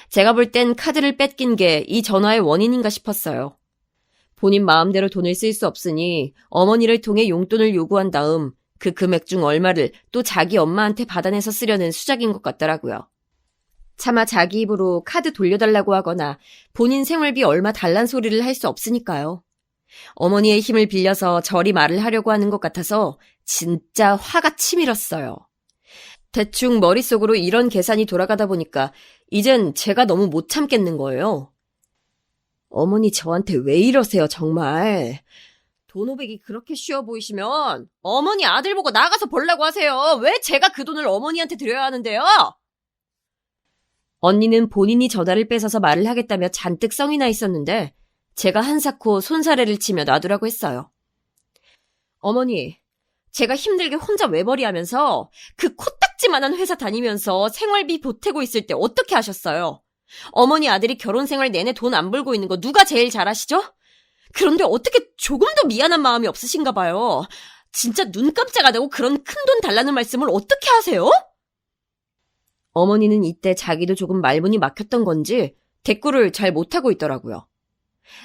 제가 볼 땐 카드를 뺏긴 게 이 전화의 원인인가 싶었어요. 본인 마음대로 돈을 쓸 수 없으니 어머니를 통해 용돈을 요구한 다음 그 금액 중 얼마를 또 자기 엄마한테 받아내서 쓰려는 수작인 것 같더라고요. 차마 자기 입으로 카드 돌려달라고 하거나 본인 생활비 얼마 달란 소리를 할 수 없으니까요. 어머니의 힘을 빌려서 저리 말을 하려고 하는 것 같아서 진짜 화가 치밀었어요. 대충 머릿속으로 이런 계산이 돌아가다 보니까 이젠 제가 너무 못 참겠는 거예요. 어머니 저한테 왜 이러세요 정말. 돈 500이 그렇게 쉬워 보이시면 어머니 아들 보고 나가서 벌라고 하세요. 왜 제가 그 돈을 어머니한테 드려야 하는데요? 언니는 본인이 전화를 뺏어서 말을 하겠다며 잔뜩 성이 나 있었는데 제가 한사코 손사래를 치며 놔두라고 했어요. 어머니, 제가 힘들게 혼자 외벌이하면서 그 코딱지만한 회사 다니면서 생활비 보태고 있을 때 어떻게 하셨어요? 어머니 아들이 결혼 생활 내내 돈 안 벌고 있는 거 누가 제일 잘 아시죠? 그런데 어떻게 조금도 미안한 마음이 없으신가 봐요. 진짜 눈 깜짝 안 하고 그런 큰 돈 달라는 말씀을 어떻게 하세요? 어머니는 이때 자기도 조금 말문이 막혔던 건지 대꾸를 잘 못하고 있더라고요.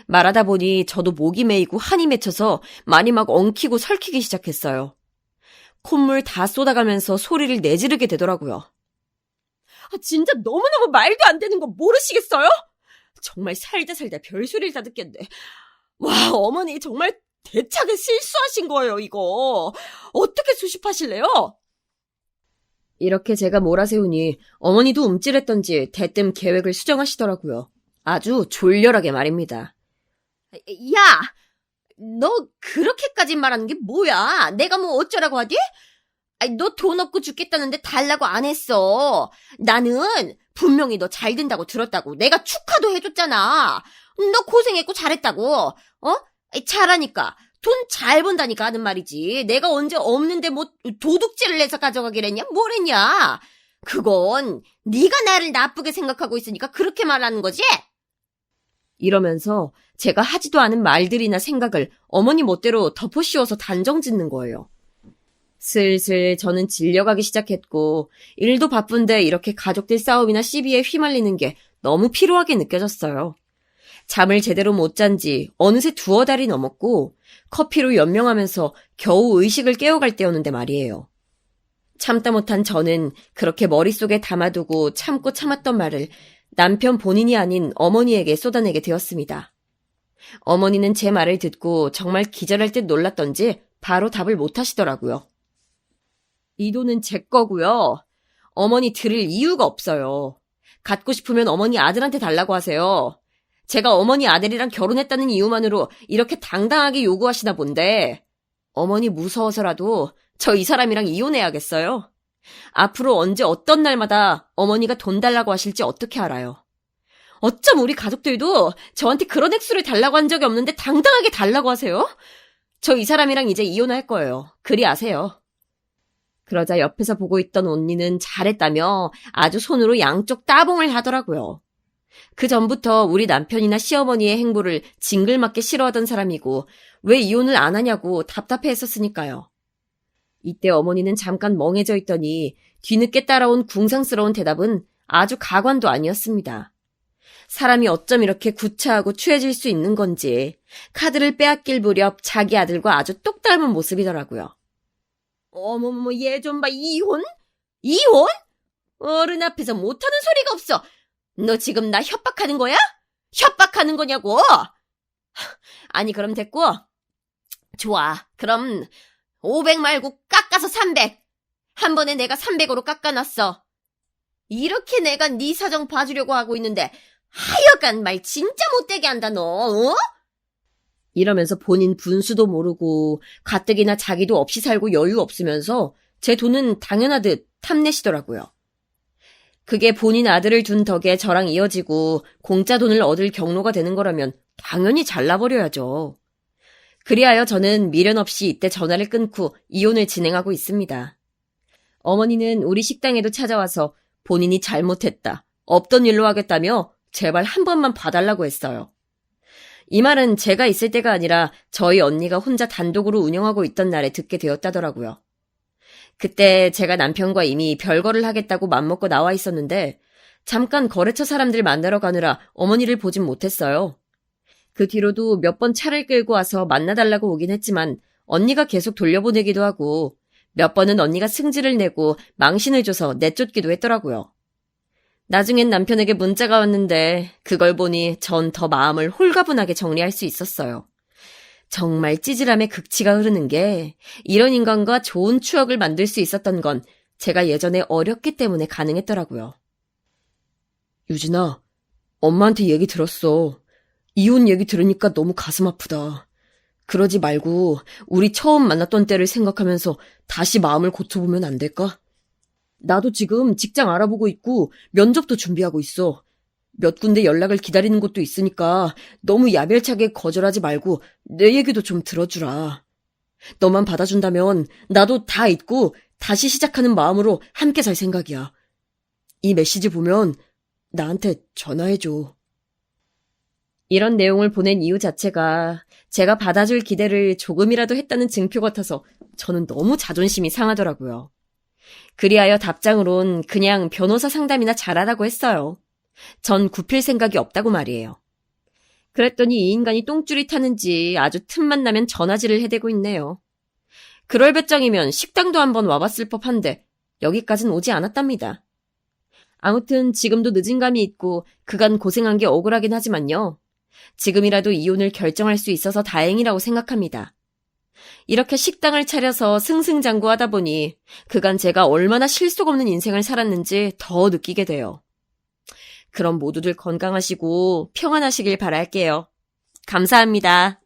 말하다 보니 저도 목이 메이고 한이 맺혀서 많이 막 엉키고 설키기 시작했어요. 콧물 다 쏟아가면서 소리를 내지르게 되더라고요. 진짜 너무너무 말도 안 되는 거 모르시겠어요? 정말 살다 별소리를 다 듣겠네. 와, 어머니 정말 대차게 실수하신 거예요, 이거. 어떻게 수습하실래요? 이렇게 제가 몰아세우니 어머니도 움찔했던지 대뜸 계획을 수정하시더라고요. 아주 졸렬하게 말입니다. 야! 너 그렇게까지 말하는 게 뭐야? 내가 뭐 어쩌라고 하디? 아니, 너 돈 없고 죽겠다는데 달라고 안 했어. 나는 분명히 너 잘 된다고 들었다고. 내가 축하도 해줬잖아. 너 고생했고 잘했다고. 아니, 잘하니까. 돈 잘 번다니까 하는 말이지. 내가 언제 없는데 뭐 도둑질을 해서 가져가기랬냐? 뭐랬냐? 그건 네가 나를 나쁘게 생각하고 있으니까 그렇게 말하는 거지? 이러면서 제가 하지도 않은 말들이나 생각을 어머니 멋대로 덮어씌워서 단정짓는 거예요. 슬슬 저는 질려가기 시작했고 일도 바쁜데 이렇게 가족들 싸움이나 시비에 휘말리는 게 너무 피로하게 느껴졌어요. 잠을 제대로 못 잔 지 어느새 2달이 넘었고 커피로 연명하면서 겨우 의식을 깨워갈 때였는데 말이에요. 참다 못한 저는 그렇게 머릿속에 담아두고 참고 참았던 말을 남편 본인이 아닌 어머니에게 쏟아내게 되었습니다. 어머니는 제 말을 듣고 정말 기절할 듯 놀랐던지 바로 답을 못 하시더라고요. 이 돈은 제 거고요. 어머니 드릴 이유가 없어요. 갖고 싶으면 어머니 아들한테 달라고 하세요. 제가 어머니 아들이랑 결혼했다는 이유만으로 이렇게 당당하게 요구하시나 본데 어머니 무서워서라도 저 이 사람이랑 이혼해야겠어요. 앞으로 언제 어떤 날마다 어머니가 돈 달라고 하실지 어떻게 알아요. 어쩜 우리 가족들도 저한테 그런 액수를 달라고 한 적이 없는데 당당하게 달라고 하세요? 저 이 사람이랑 이제 이혼할 거예요. 그리 아세요. 그러자 옆에서 보고 있던 언니는 잘했다며 아주 손으로 양쪽 따봉을 하더라고요. 그 전부터 우리 남편이나 시어머니의 행보를 징글맞게 싫어하던 사람이고 왜 이혼을 안 하냐고 답답해했었으니까요. 이때 어머니는 잠깐 멍해져 있더니 뒤늦게 따라온 궁상스러운 대답은 아주 가관도 아니었습니다. 사람이 어쩜 이렇게 구차하고 추해질 수 있는 건지 카드를 빼앗길 무렵 자기 아들과 아주 똑 닮은 모습이더라고요. 어머머머, 얘 좀 봐. 이혼? 이혼? 어른 앞에서 못하는 소리가 없어. 너 지금 나 협박하는 거야? 협박하는 거냐고? 아니, 그럼 됐고. 좋아. 그럼 500 말고 깎아서 300. 한 번에 내가 300으로 깎아놨어. 이렇게 내가 네 사정 봐주려고 하고 있는데 하여간 말 진짜 못되게 한다 너. 어? 이러면서 본인 분수도 모르고 가뜩이나 자기도 없이 살고 여유 없으면서 제 돈은 당연하듯 탐내시더라고요. 그게 본인 아들을 둔 덕에 저랑 이어지고 공짜 돈을 얻을 경로가 되는 거라면 당연히 잘라버려야죠. 그리하여 저는 미련 없이 이때 전화를 끊고 이혼을 진행하고 있습니다. 어머니는 우리 식당에도 찾아와서 본인이 잘못했다, 없던 일로 하겠다며 제발 한 번만 봐달라고 했어요. 이 말은 제가 있을 때가 아니라 저희 언니가 혼자 단독으로 운영하고 있던 날에 듣게 되었다더라고요. 그때 제가 남편과 이미 별거를 하겠다고 맘먹고 나와 있었는데 잠깐 거래처 사람들 만나러 가느라 어머니를 보진 못했어요. 그 뒤로도 몇 번 차를 끌고 와서 만나달라고 오긴 했지만 언니가 계속 돌려보내기도 하고 몇 번은 언니가 승질을 내고 망신을 줘서 내쫓기도 했더라고요. 나중엔 남편에게 문자가 왔는데 그걸 보니 전 더 마음을 홀가분하게 정리할 수 있었어요. 정말 찌질함의 극치가 흐르는 게 이런 인간과 좋은 추억을 만들 수 있었던 건 제가 예전에 어렸기 때문에 가능했더라고요. 유진아, 엄마한테 얘기 들었어. 이혼 얘기 들으니까 너무 가슴 아프다. 그러지 말고 우리 처음 만났던 때를 생각하면서 다시 마음을 고쳐보면 안 될까? 나도 지금 직장 알아보고 있고 면접도 준비하고 있어. 몇 군데 연락을 기다리는 곳도 있으니까 너무 야멸차게 거절하지 말고 내 얘기도 좀 들어주라. 너만 받아준다면 나도 다 잊고 다시 시작하는 마음으로 함께 살 생각이야. 이 메시지 보면 나한테 전화해줘. 이런 내용을 보낸 이유 자체가 제가 받아줄 기대를 조금이라도 했다는 증표 같아서 저는 너무 자존심이 상하더라고요. 그리하여 답장으론 그냥 변호사 상담이나 잘하라고 했어요. 전 굽힐 생각이 없다고 말이에요. 그랬더니 이 인간이 똥줄이 타는지 아주 틈만 나면 전화질을 해대고 있네요. 그럴 배짱이면 식당도 한번 와봤을 법한데 여기까진 오지 않았답니다. 아무튼 지금도 늦은 감이 있고 그간 고생한 게 억울하긴 하지만요. 지금이라도 이혼을 결정할 수 있어서 다행이라고 생각합니다. 이렇게 식당을 차려서 승승장구하다 보니 그간 제가 얼마나 실속 없는 인생을 살았는지 더 느끼게 돼요. 그럼 모두들 건강하시고 평안하시길 바랄게요. 감사합니다.